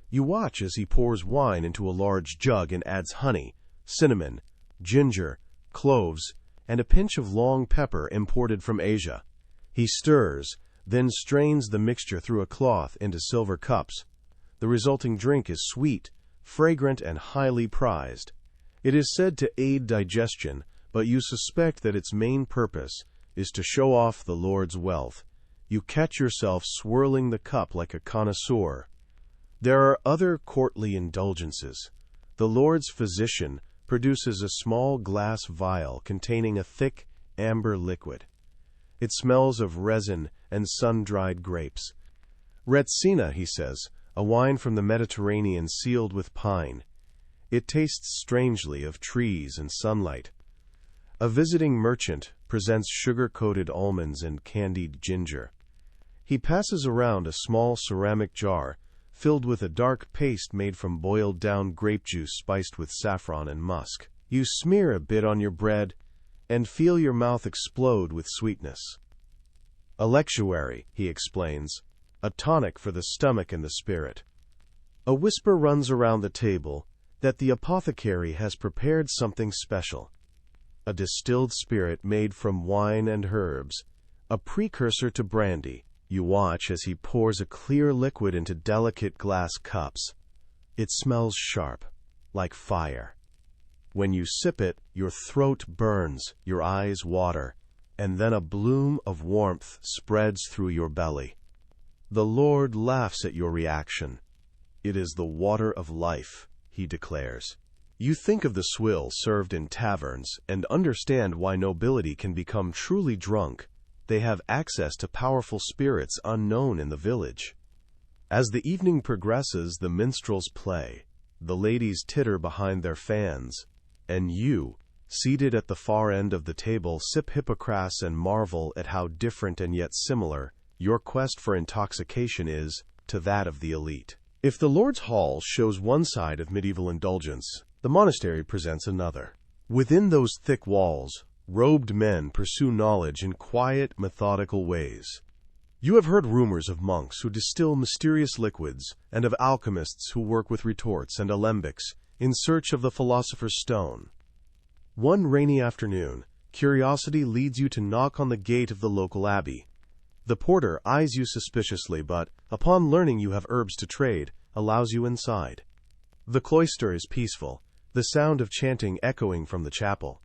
You watch as he pours wine into a large jug and adds honey, cinnamon, ginger, cloves, and a pinch of long pepper imported from Asia. He stirs, then strains the mixture through a cloth into silver cups. The resulting drink is sweet, fragrant, and highly prized. It is said to aid digestion, but you suspect that its main purpose is to show off the Lord's wealth. You catch yourself swirling the cup like a connoisseur. There are other courtly indulgences. The Lord's physician produces a small glass vial containing a thick, amber liquid. It smells of resin and sun-dried grapes. Retsina, he says, a wine from the Mediterranean sealed with pine. It tastes strangely of trees and sunlight. A visiting merchant presents sugar-coated almonds and candied ginger. He passes around a small ceramic jar filled with a dark paste made from boiled-down grape juice spiced with saffron and musk. You smear a bit on your bread and feel your mouth explode with sweetness. A lectuary, he explains, a tonic for the stomach and the spirit. A whisper runs around the table that the apothecary has prepared something special. A distilled spirit made from wine and herbs, a precursor to brandy. You watch as he pours a clear liquid into delicate glass cups. It smells sharp, like fire. When you sip it, your throat burns, your eyes water, and then a bloom of warmth spreads through your belly. The Lord laughs at your reaction. It is the water of life, he declares. You think of the swill served in taverns and understand why nobility can become truly drunk. They have access to powerful spirits unknown in the village. As the evening progresses, the minstrels play, the ladies titter behind their fans, and you, seated at the far end of the table, sip Hippocras and marvel at how different and yet similar your quest for intoxication is to that of the elite. If the Lord's Hall shows one side of medieval indulgence, the monastery presents another. Within those thick walls, robed men pursue knowledge in quiet, methodical ways. You have heard rumors of monks who distill mysterious liquids and of alchemists who work with retorts and alembics in search of the philosopher's stone. One rainy afternoon, curiosity leads you to knock on the gate of the local abbey. The porter eyes you suspiciously, but, upon learning you have herbs to trade, allows you inside. The cloister is peaceful, the sound of chanting echoing from the chapel.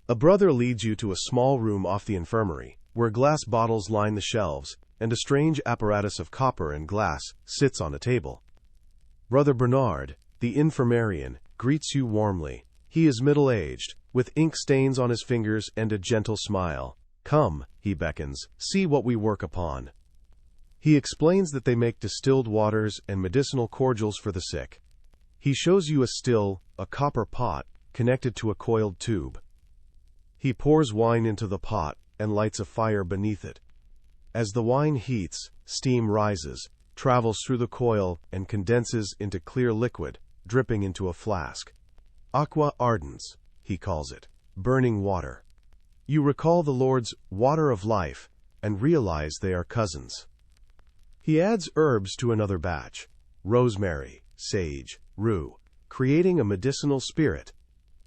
A brother leads you to a small room off the infirmary, where glass bottles line the shelves, and a strange apparatus of copper and glass sits on a table. Brother Bernard, the infirmarian, greets you warmly. He is middle-aged, with ink stains on his fingers and a gentle smile. Come, he beckons, see what we work upon. He explains that they make distilled waters and medicinal cordials for the sick. He shows you a copper pot, connected to a coiled tube. He pours wine into the pot and lights a fire beneath it. As the wine heats, steam rises, travels through the coil, and condenses into clear liquid, dripping into a flask. Aqua ardens, he calls it, burning water. You recall the Lord's water of life and realize they are cousins. He adds herbs to another batch, rosemary, sage, rue, creating a medicinal spirit.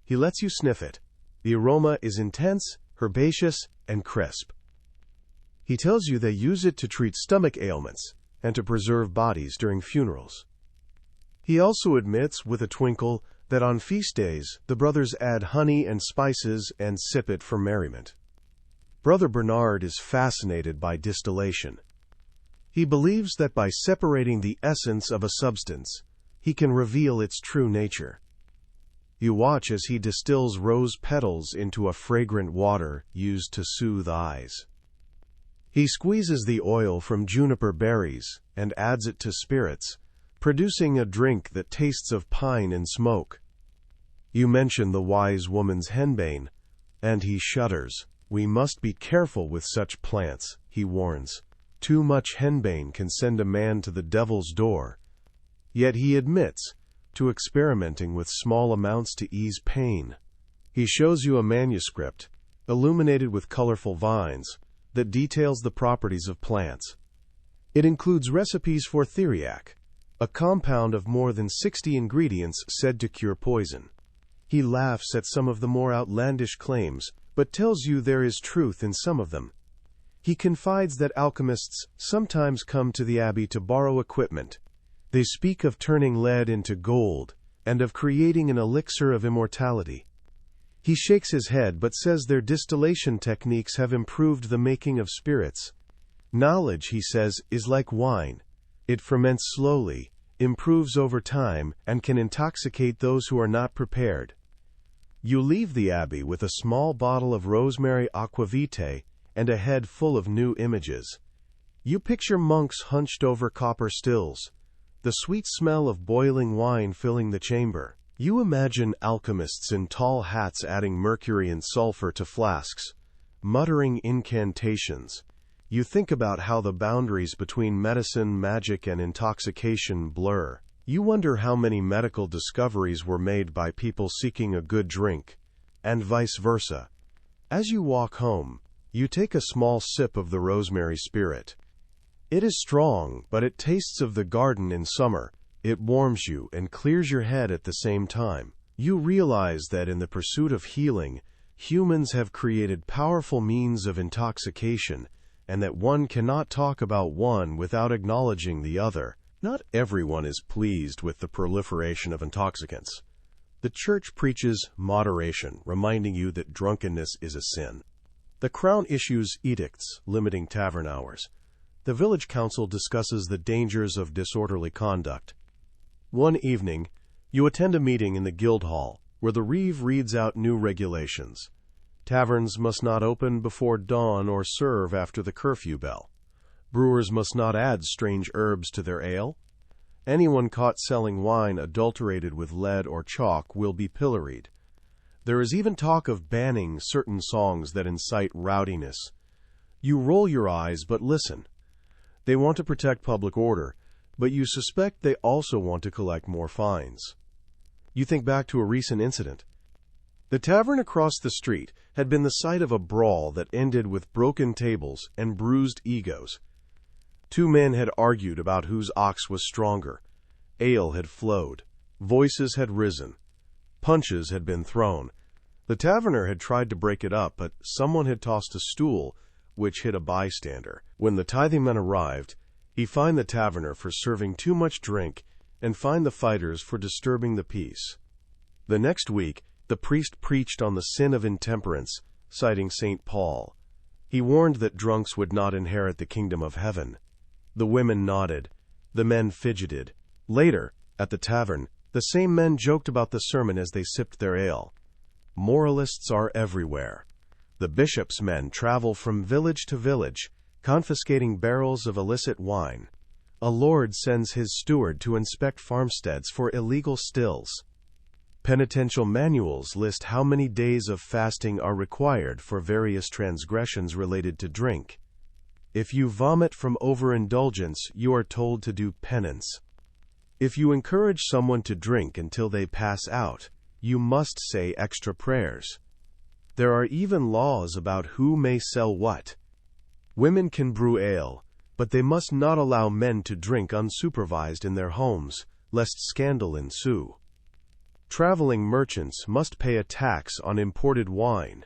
He lets you sniff it. The aroma is intense, herbaceous, and crisp. He tells you they use it to treat stomach ailments and to preserve bodies during funerals. He also admits, with a twinkle, that on feast days the brothers add honey and spices and sip it for merriment. Brother Bernard is fascinated by distillation. He believes that by separating the essence of a substance, he can reveal its true nature. You watch as he distills rose petals into a fragrant water used to soothe eyes. He squeezes the oil from juniper berries and adds it to spirits, producing a drink that tastes of pine and smoke. You mention the wise woman's henbane, and he shudders. We must be careful with such plants, he warns. Too much henbane can send a man to the devil's door. Yet he admits to experimenting with small amounts to ease pain. He shows you a manuscript, illuminated with colorful vines, that details the properties of plants. It includes recipes for theriac, a compound of more than 60 ingredients said to cure poison. He laughs at some of the more outlandish claims, but tells you there is truth in some of them. He confides that alchemists sometimes come to the abbey to borrow equipment. They speak of turning lead into gold, and of creating an elixir of immortality. He shakes his head but says their distillation techniques have improved the making of spirits. Knowledge, he says, is like wine. It ferments slowly, improves over time, and can intoxicate those who are not prepared. You leave the abbey with a small bottle of rosemary aqua vitae and a head full of new images. You picture monks hunched over copper stills, the sweet smell of boiling wine filling the chamber. You imagine alchemists in tall hats adding mercury and sulfur to flasks, muttering incantations. You think about how the boundaries between medicine, magic, and intoxication blur. You wonder how many medical discoveries were made by people seeking a good drink, and vice versa. As you walk home, you take a small sip of the rosemary spirit. It is strong, but it tastes of the garden in summer. It warms you and clears your head at the same time. You realize that in the pursuit of healing, humans have created powerful means of intoxication, and that one cannot talk about one without acknowledging the other. Not everyone is pleased with the proliferation of intoxicants. The Church preaches moderation, reminding you that drunkenness is a sin. The Crown issues edicts limiting tavern hours. The village council discusses the dangers of disorderly conduct. One evening, you attend a meeting in the guild hall, where the reeve reads out new regulations. Taverns must not open before dawn or serve after the curfew bell. Brewers must not add strange herbs to their ale. Anyone caught selling wine adulterated with lead or chalk will be pilloried. There is even talk of banning certain songs that incite rowdiness. You roll your eyes but listen. They want to protect public order, but you suspect they also want to collect more fines. You think back to a recent incident. The tavern across the street had been the site of a brawl that ended with broken tables and bruised egos. Two men had argued about whose ox was stronger. Ale had flowed. Voices had risen. Punches had been thrown. The taverner had tried to break it up, but someone had tossed a stool, which hit a bystander. When the tithing man arrived, he fined the taverner for serving too much drink and fined the fighters for disturbing the peace. The next week, the priest preached on the sin of intemperance, citing St. Paul. He warned that drunks would not inherit the kingdom of heaven. The women nodded. The men fidgeted. Later, at the tavern, the same men joked about the sermon as they sipped their ale. Moralists are everywhere. The bishop's men travel from village to village, confiscating barrels of illicit wine. A lord sends his steward to inspect farmsteads for illegal stills. Penitential manuals list how many days of fasting are required for various transgressions related to drink. If you vomit from overindulgence, you are told to do penance. If you encourage someone to drink until they pass out, you must say extra prayers. There are even laws about who may sell what. Women can brew ale, but they must not allow men to drink unsupervised in their homes, lest scandal ensue. Traveling merchants must pay a tax on imported wine.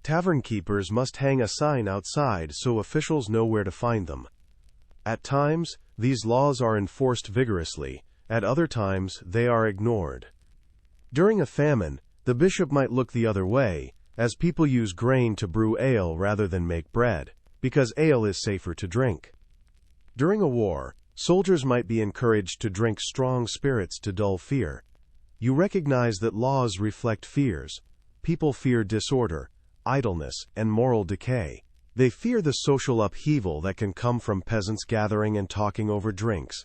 Tavern keepers must hang a sign outside so officials know where to find them. At times, these laws are enforced vigorously. At other times, they are ignored. During a famine, the bishop might look the other way, as people use grain to brew ale rather than make bread, because ale is safer to drink. During a war, soldiers might be encouraged to drink strong spirits to dull fear. You recognize that laws reflect fears. People fear disorder, idleness, and moral decay. They fear the social upheaval that can come from peasants gathering and talking over drinks.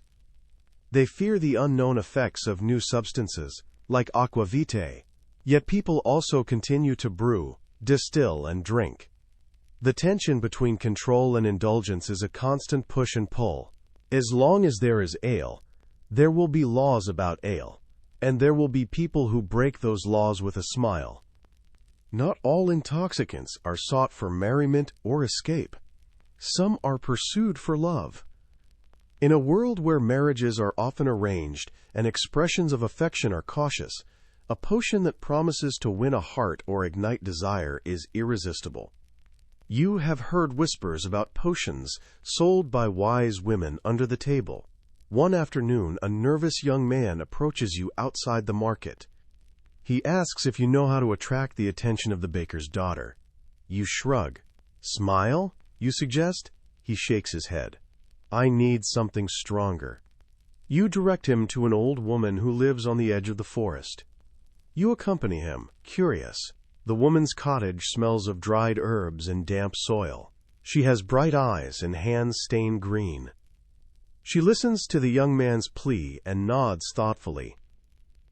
They fear the unknown effects of new substances, like aqua vitae. Yet people also continue to brew, distill, and drink. The tension between control and indulgence is a constant push and pull. As long as there is ale, there will be laws about ale. And there will be people who break those laws with a smile. Not all intoxicants are sought for merriment or escape. Some are pursued for love. In a world where marriages are often arranged and expressions of affection are cautious, a potion that promises to win a heart or ignite desire is irresistible. You have heard whispers about potions sold by wise women under the table. One afternoon, a nervous young man approaches you outside the market. He asks if you know how to attract the attention of the baker's daughter. You shrug. Smile, you suggest? He shakes his head. I need something stronger. You direct him to an old woman who lives on the edge of the forest. You accompany him, curious. The woman's cottage smells of dried herbs and damp soil. She has bright eyes and hands stained green. She listens to the young man's plea and nods thoughtfully.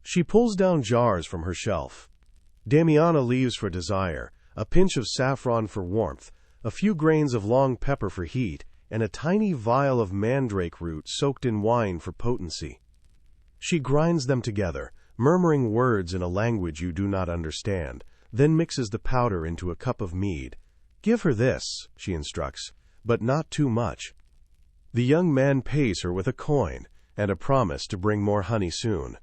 She pulls down jars from her shelf. Damiana leaves for desire, a pinch of saffron for warmth, a few grains of long pepper for heat, and a tiny vial of mandrake root soaked in wine for potency. She grinds them together, murmuring words in a language you do not understand, then mixes the powder into a cup of mead. "Give her this," she instructs, "but not too much." The young man pays her with a coin and a promise to bring more honey soon.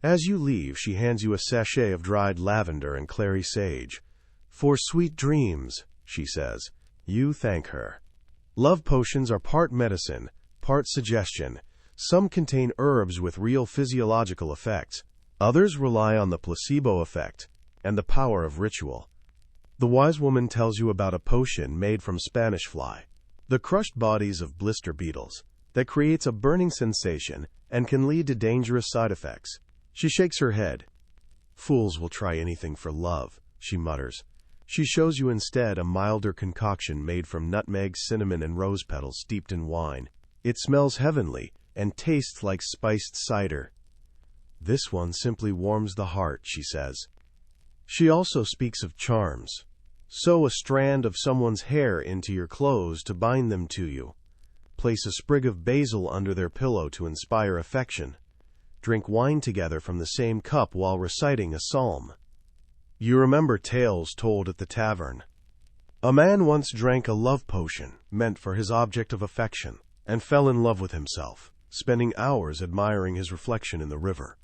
As you leave, she hands you a sachet of dried lavender and clary sage. "For sweet dreams," she says. You thank her. Love potions are part medicine, part suggestion. Some contain herbs with real physiological effects. Others rely on the placebo effect and the power of ritual. The wise woman tells you about a potion made from Spanish fly, the crushed bodies of blister beetles, that creates a burning sensation and can lead to dangerous side effects. She shakes her head. "Fools will try anything for love," she mutters. She shows you instead a milder concoction made from nutmeg, cinnamon, and rose petals steeped in wine. It smells heavenly and tastes like spiced cider. "This one simply warms the heart," she says. She also speaks of charms. Sew a strand of someone's hair into your clothes to bind them to you. Place a sprig of basil under their pillow to inspire affection. Drink wine together from the same cup while reciting a psalm. You remember tales told at the tavern. A man once drank a love potion meant for his object of affection and fell in love with himself, spending hours admiring his reflection in the river.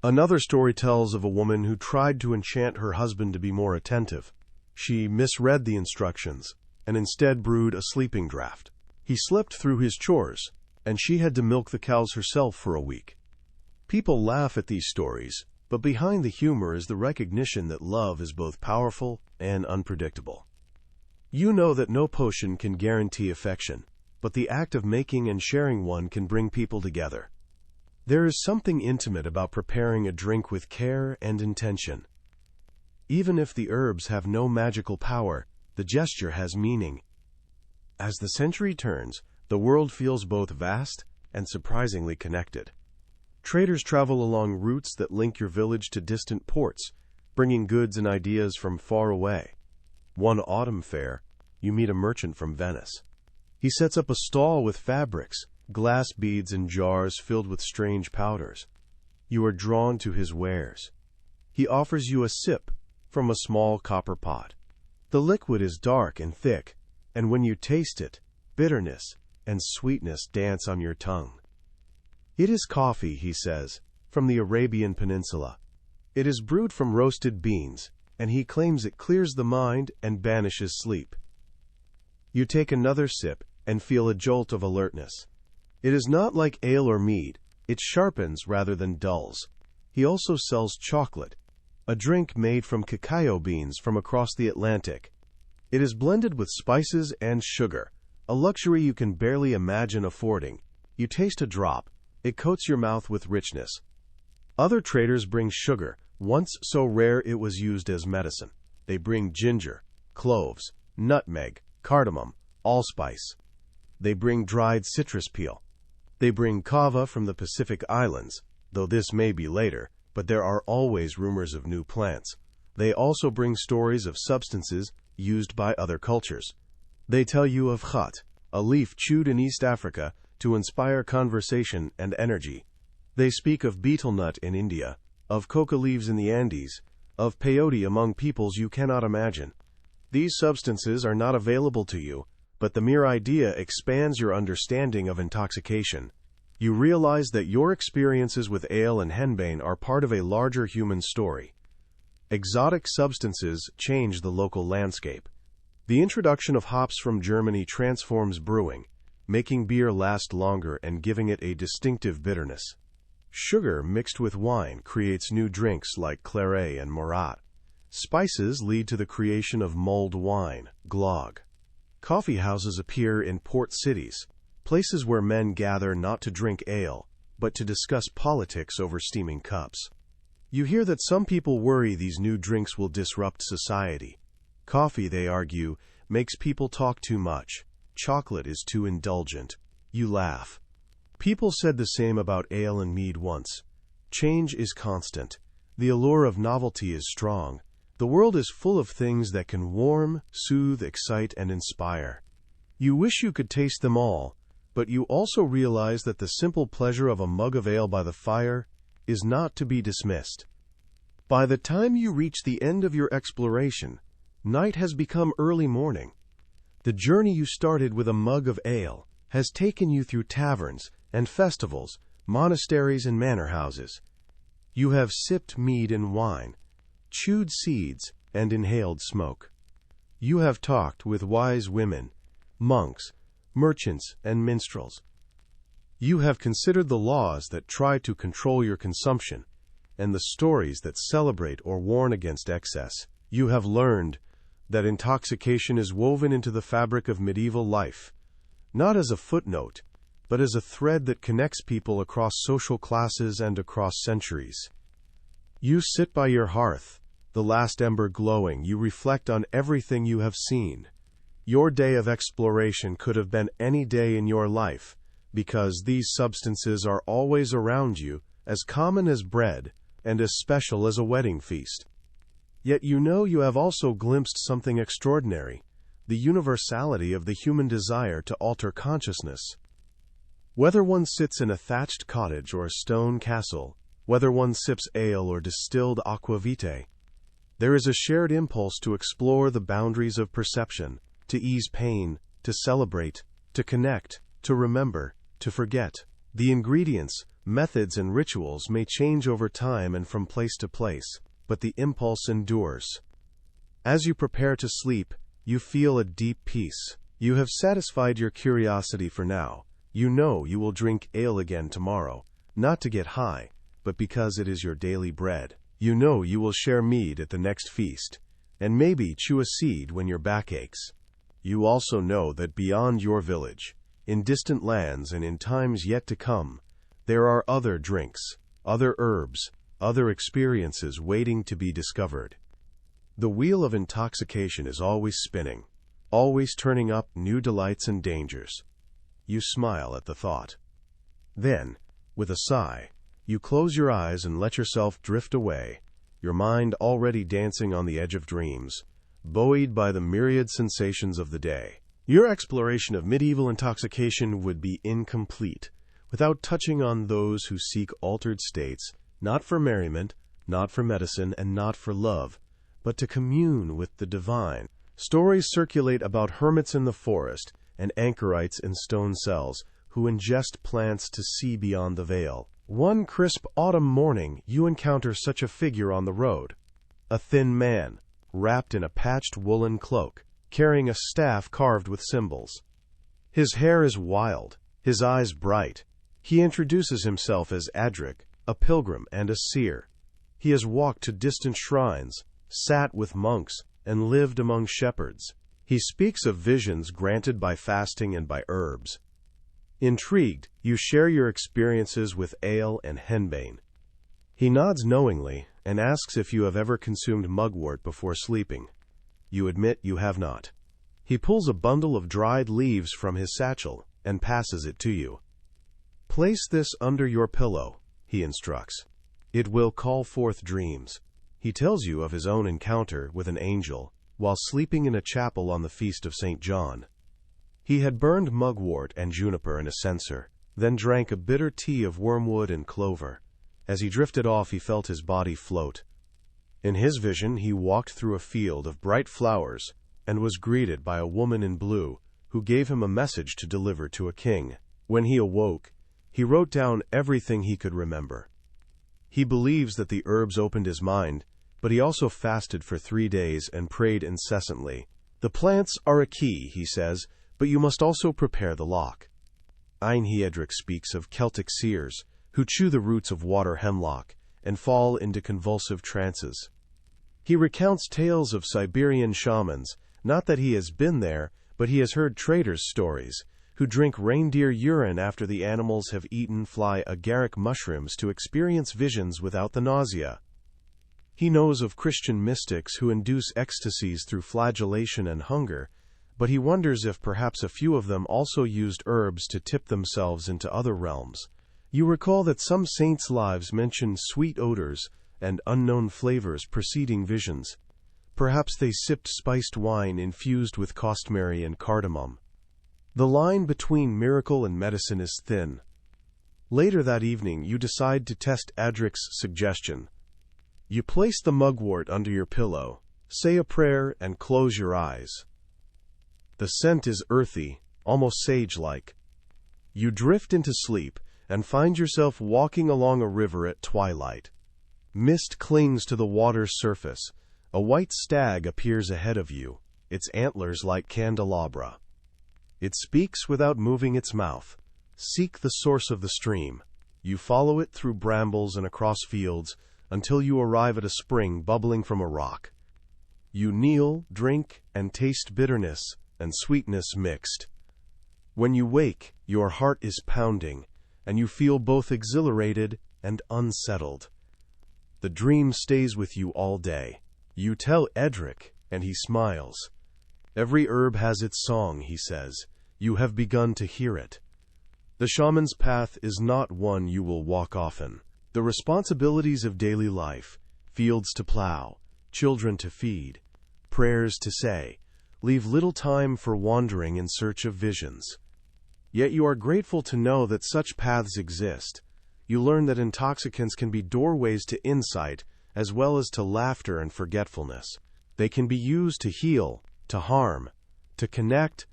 Another story tells of a woman who tried to enchant her husband to be more attentive. She misread the instructions and instead brewed a sleeping draught. He slept through his chores, and she had to milk the cows herself for a week. People laugh at these stories, but behind the humor is the recognition that love is both powerful and unpredictable. You know that no potion can guarantee affection, but the act of making and sharing one can bring people together. There is something intimate about preparing a drink with care and intention. Even if the herbs have no magical power, the gesture has meaning. As the century turns, the world feels both vast and surprisingly connected. Traders travel along routes that link your village to distant ports, bringing goods and ideas from far away. One autumn fair, you meet a merchant from Venice. He sets up a stall with fabrics, glass beads, and jars filled with strange powders. You are drawn to his wares. He offers you a sip from a small copper pot. The liquid is dark and thick, and when you taste it, bitterness and sweetness dance on your tongue. "It is coffee," he says, "from the Arabian Peninsula. It is brewed from roasted beans, and he claims it clears the mind and banishes sleep." You take another sip and feel a jolt of alertness. It is not like ale or mead. It sharpens rather than dulls. He also sells chocolate, a drink made from cacao beans from across the Atlantic. It is blended with spices and sugar, a luxury you can barely imagine affording. You taste a drop. It coats your mouth with richness. Other traders bring sugar, once so rare it was used as medicine. They bring ginger, cloves, nutmeg, cardamom, allspice. They bring dried citrus peel. They bring kava from the Pacific Islands, though this may be later, but there are always rumors of new plants. They also bring stories of substances used by other cultures. They tell you of khat, a leaf chewed in East Africa to inspire conversation and energy. They speak of betel nut in India, of coca leaves in the Andes, of peyote among peoples you cannot imagine. These substances are not available to you, but the mere idea expands your understanding of intoxication. You realize that your experiences with ale and henbane are part of a larger human story. Exotic substances change the local landscape. The introduction of hops from Germany transforms brewing, making beer last longer and giving it a distinctive bitterness. Sugar mixed with wine creates new drinks like claret and morat. Spices lead to the creation of mulled wine, glögg. Coffee houses appear in port cities, places where men gather not to drink ale, but to discuss politics over steaming cups. You hear that some people worry these new drinks will disrupt society. Coffee, they argue, makes people talk too much. Chocolate is too indulgent. You laugh. People said the same about ale and mead once. Change is constant. The allure of novelty is strong. The world is full of things that can warm, soothe, excite, and inspire. You wish you could taste them all, but you also realize that the simple pleasure of a mug of ale by the fire is not to be dismissed. By the time you reach the end of your exploration, night has become early morning. The journey you started with a mug of ale has taken you through taverns and festivals, monasteries and manor houses. You have sipped mead and wine, chewed seeds, and inhaled smoke. You have talked with wise women, monks, merchants, and minstrels. You have considered the laws that try to control your consumption and the stories that celebrate or warn against excess. You have learned that intoxication is woven into the fabric of medieval life, not as a footnote, but as a thread that connects people across social classes and across centuries. You sit by your hearth, the last ember glowing. You reflect on everything you have seen. Your day of exploration could have been any day in your life, because these substances are always around you, as common as bread and as special as a wedding feast. Yet you know you have also glimpsed something extraordinary, the universality of the human desire to alter consciousness. Whether one sits in a thatched cottage or a stone castle, whether one sips ale or distilled aqua vitae, there is a shared impulse to explore the boundaries of perception, to ease pain, to celebrate, to connect, to remember, to forget. The ingredients, methods, and rituals may change over time and from place to place, but the impulse endures. As you prepare to sleep, you feel a deep peace. You have satisfied your curiosity for now. You know you will drink ale again tomorrow, not to get high, but because it is your daily bread. You know you will share mead at the next feast, and maybe chew a seed when your back aches. You also know that beyond your village, in distant lands and in times yet to come, there are other drinks, other herbs, other experiences waiting to be discovered. The wheel of intoxication is always spinning, always turning up new delights and dangers. You smile at the thought. Then, with a sigh, you close your eyes and let yourself drift away, your mind already dancing on the edge of dreams, buoyed by the myriad sensations of the day. Your exploration of medieval intoxication would be incomplete without touching on those who seek altered states, not for merriment, not for medicine, and not for love, but to commune with the divine. Stories circulate about hermits in the forest and anchorites in stone cells who ingest plants to see beyond the veil. One crisp autumn morning, you encounter such a figure on the road. A thin man, wrapped in a patched woolen cloak, carrying a staff carved with symbols. His hair is wild, his eyes bright. He introduces himself as Adric, a pilgrim and a seer. He has walked to distant shrines, sat with monks, and lived among shepherds. He speaks of visions granted by fasting and by herbs. Intrigued, you share your experiences with ale and henbane. He nods knowingly and asks if you have ever consumed mugwort before sleeping. You admit you have not. He pulls a bundle of dried leaves from his satchel and passes it to you. Place this under your pillow, he instructs. It will call forth dreams. He tells you of his own encounter with an angel while sleeping in a chapel on the feast of St. John. He had burned mugwort and juniper in a censer, then drank a bitter tea of wormwood and clover. As he drifted off, he felt his body float. In his vision, he walked through a field of bright flowers and was greeted by a woman in blue who gave him a message to deliver to a king. When he awoke, he wrote down everything he could remember. He believes that the herbs opened his mind, but he also fasted for 3 days and prayed incessantly. The plants are a key, he says, but you must also prepare the lock. Einhiedrich speaks of Celtic seers who chew the roots of water hemlock and fall into convulsive trances. He recounts tales of Siberian shamans, not that he has been there, but he has heard traders' stories, who drink reindeer urine after the animals have eaten fly agaric mushrooms to experience visions without the nausea. He knows of Christian mystics who induce ecstasies through flagellation and hunger, but he wonders if perhaps a few of them also used herbs to tip themselves into other realms. You recall that some saints' lives mention sweet odors and unknown flavors preceding visions. Perhaps they sipped spiced wine infused with cosmary and cardamom. The line between miracle and medicine is thin. Later that evening, you decide to test Adric's suggestion. You place the mugwort under your pillow, say a prayer, and close your eyes. The scent is earthy, almost sage-like. You drift into sleep and find yourself walking along a river at twilight. Mist clings to the water's surface. A white stag appears ahead of you, its antlers like candelabra. It speaks without moving its mouth. Seek the source of the stream. You follow it through brambles and across fields until you arrive at a spring bubbling from a rock. You kneel, drink, and taste bitterness and sweetness mixed. When you wake, your heart is pounding, and you feel both exhilarated and unsettled. The dream stays with you all day. You tell Edric, and he smiles. Every herb has its song, he says. You have begun to hear it. The shaman's path is not one you will walk often. The responsibilities of daily life, fields to plow, children to feed, prayers to say, leave little time for wandering in search of visions. Yet you are grateful to know that such paths exist. You learn that intoxicants can be doorways to insight as well as to laughter and forgetfulness. They can be used to heal, to harm, to connect,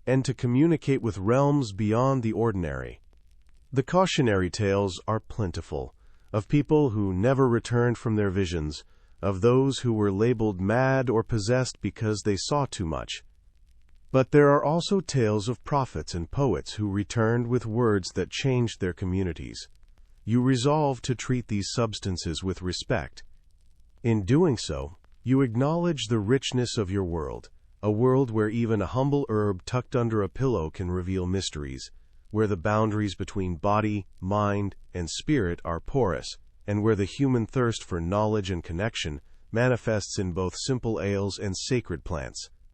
and to communicate with realms beyond the ordinary. The cautionary tales are plentiful, of people who never returned from their visions, of those who were labeled mad or possessed because they saw too much. But there are also tales of prophets and poets who returned with words that changed their communities. You resolve to treat these substances with respect. In doing so, you acknowledge the richness of your world, a world where even a humble herb tucked under a pillow can reveal mysteries, where the boundaries between body, mind, and spirit are porous, and where the human thirst for knowledge and connection manifests in both simple ales and sacred plants.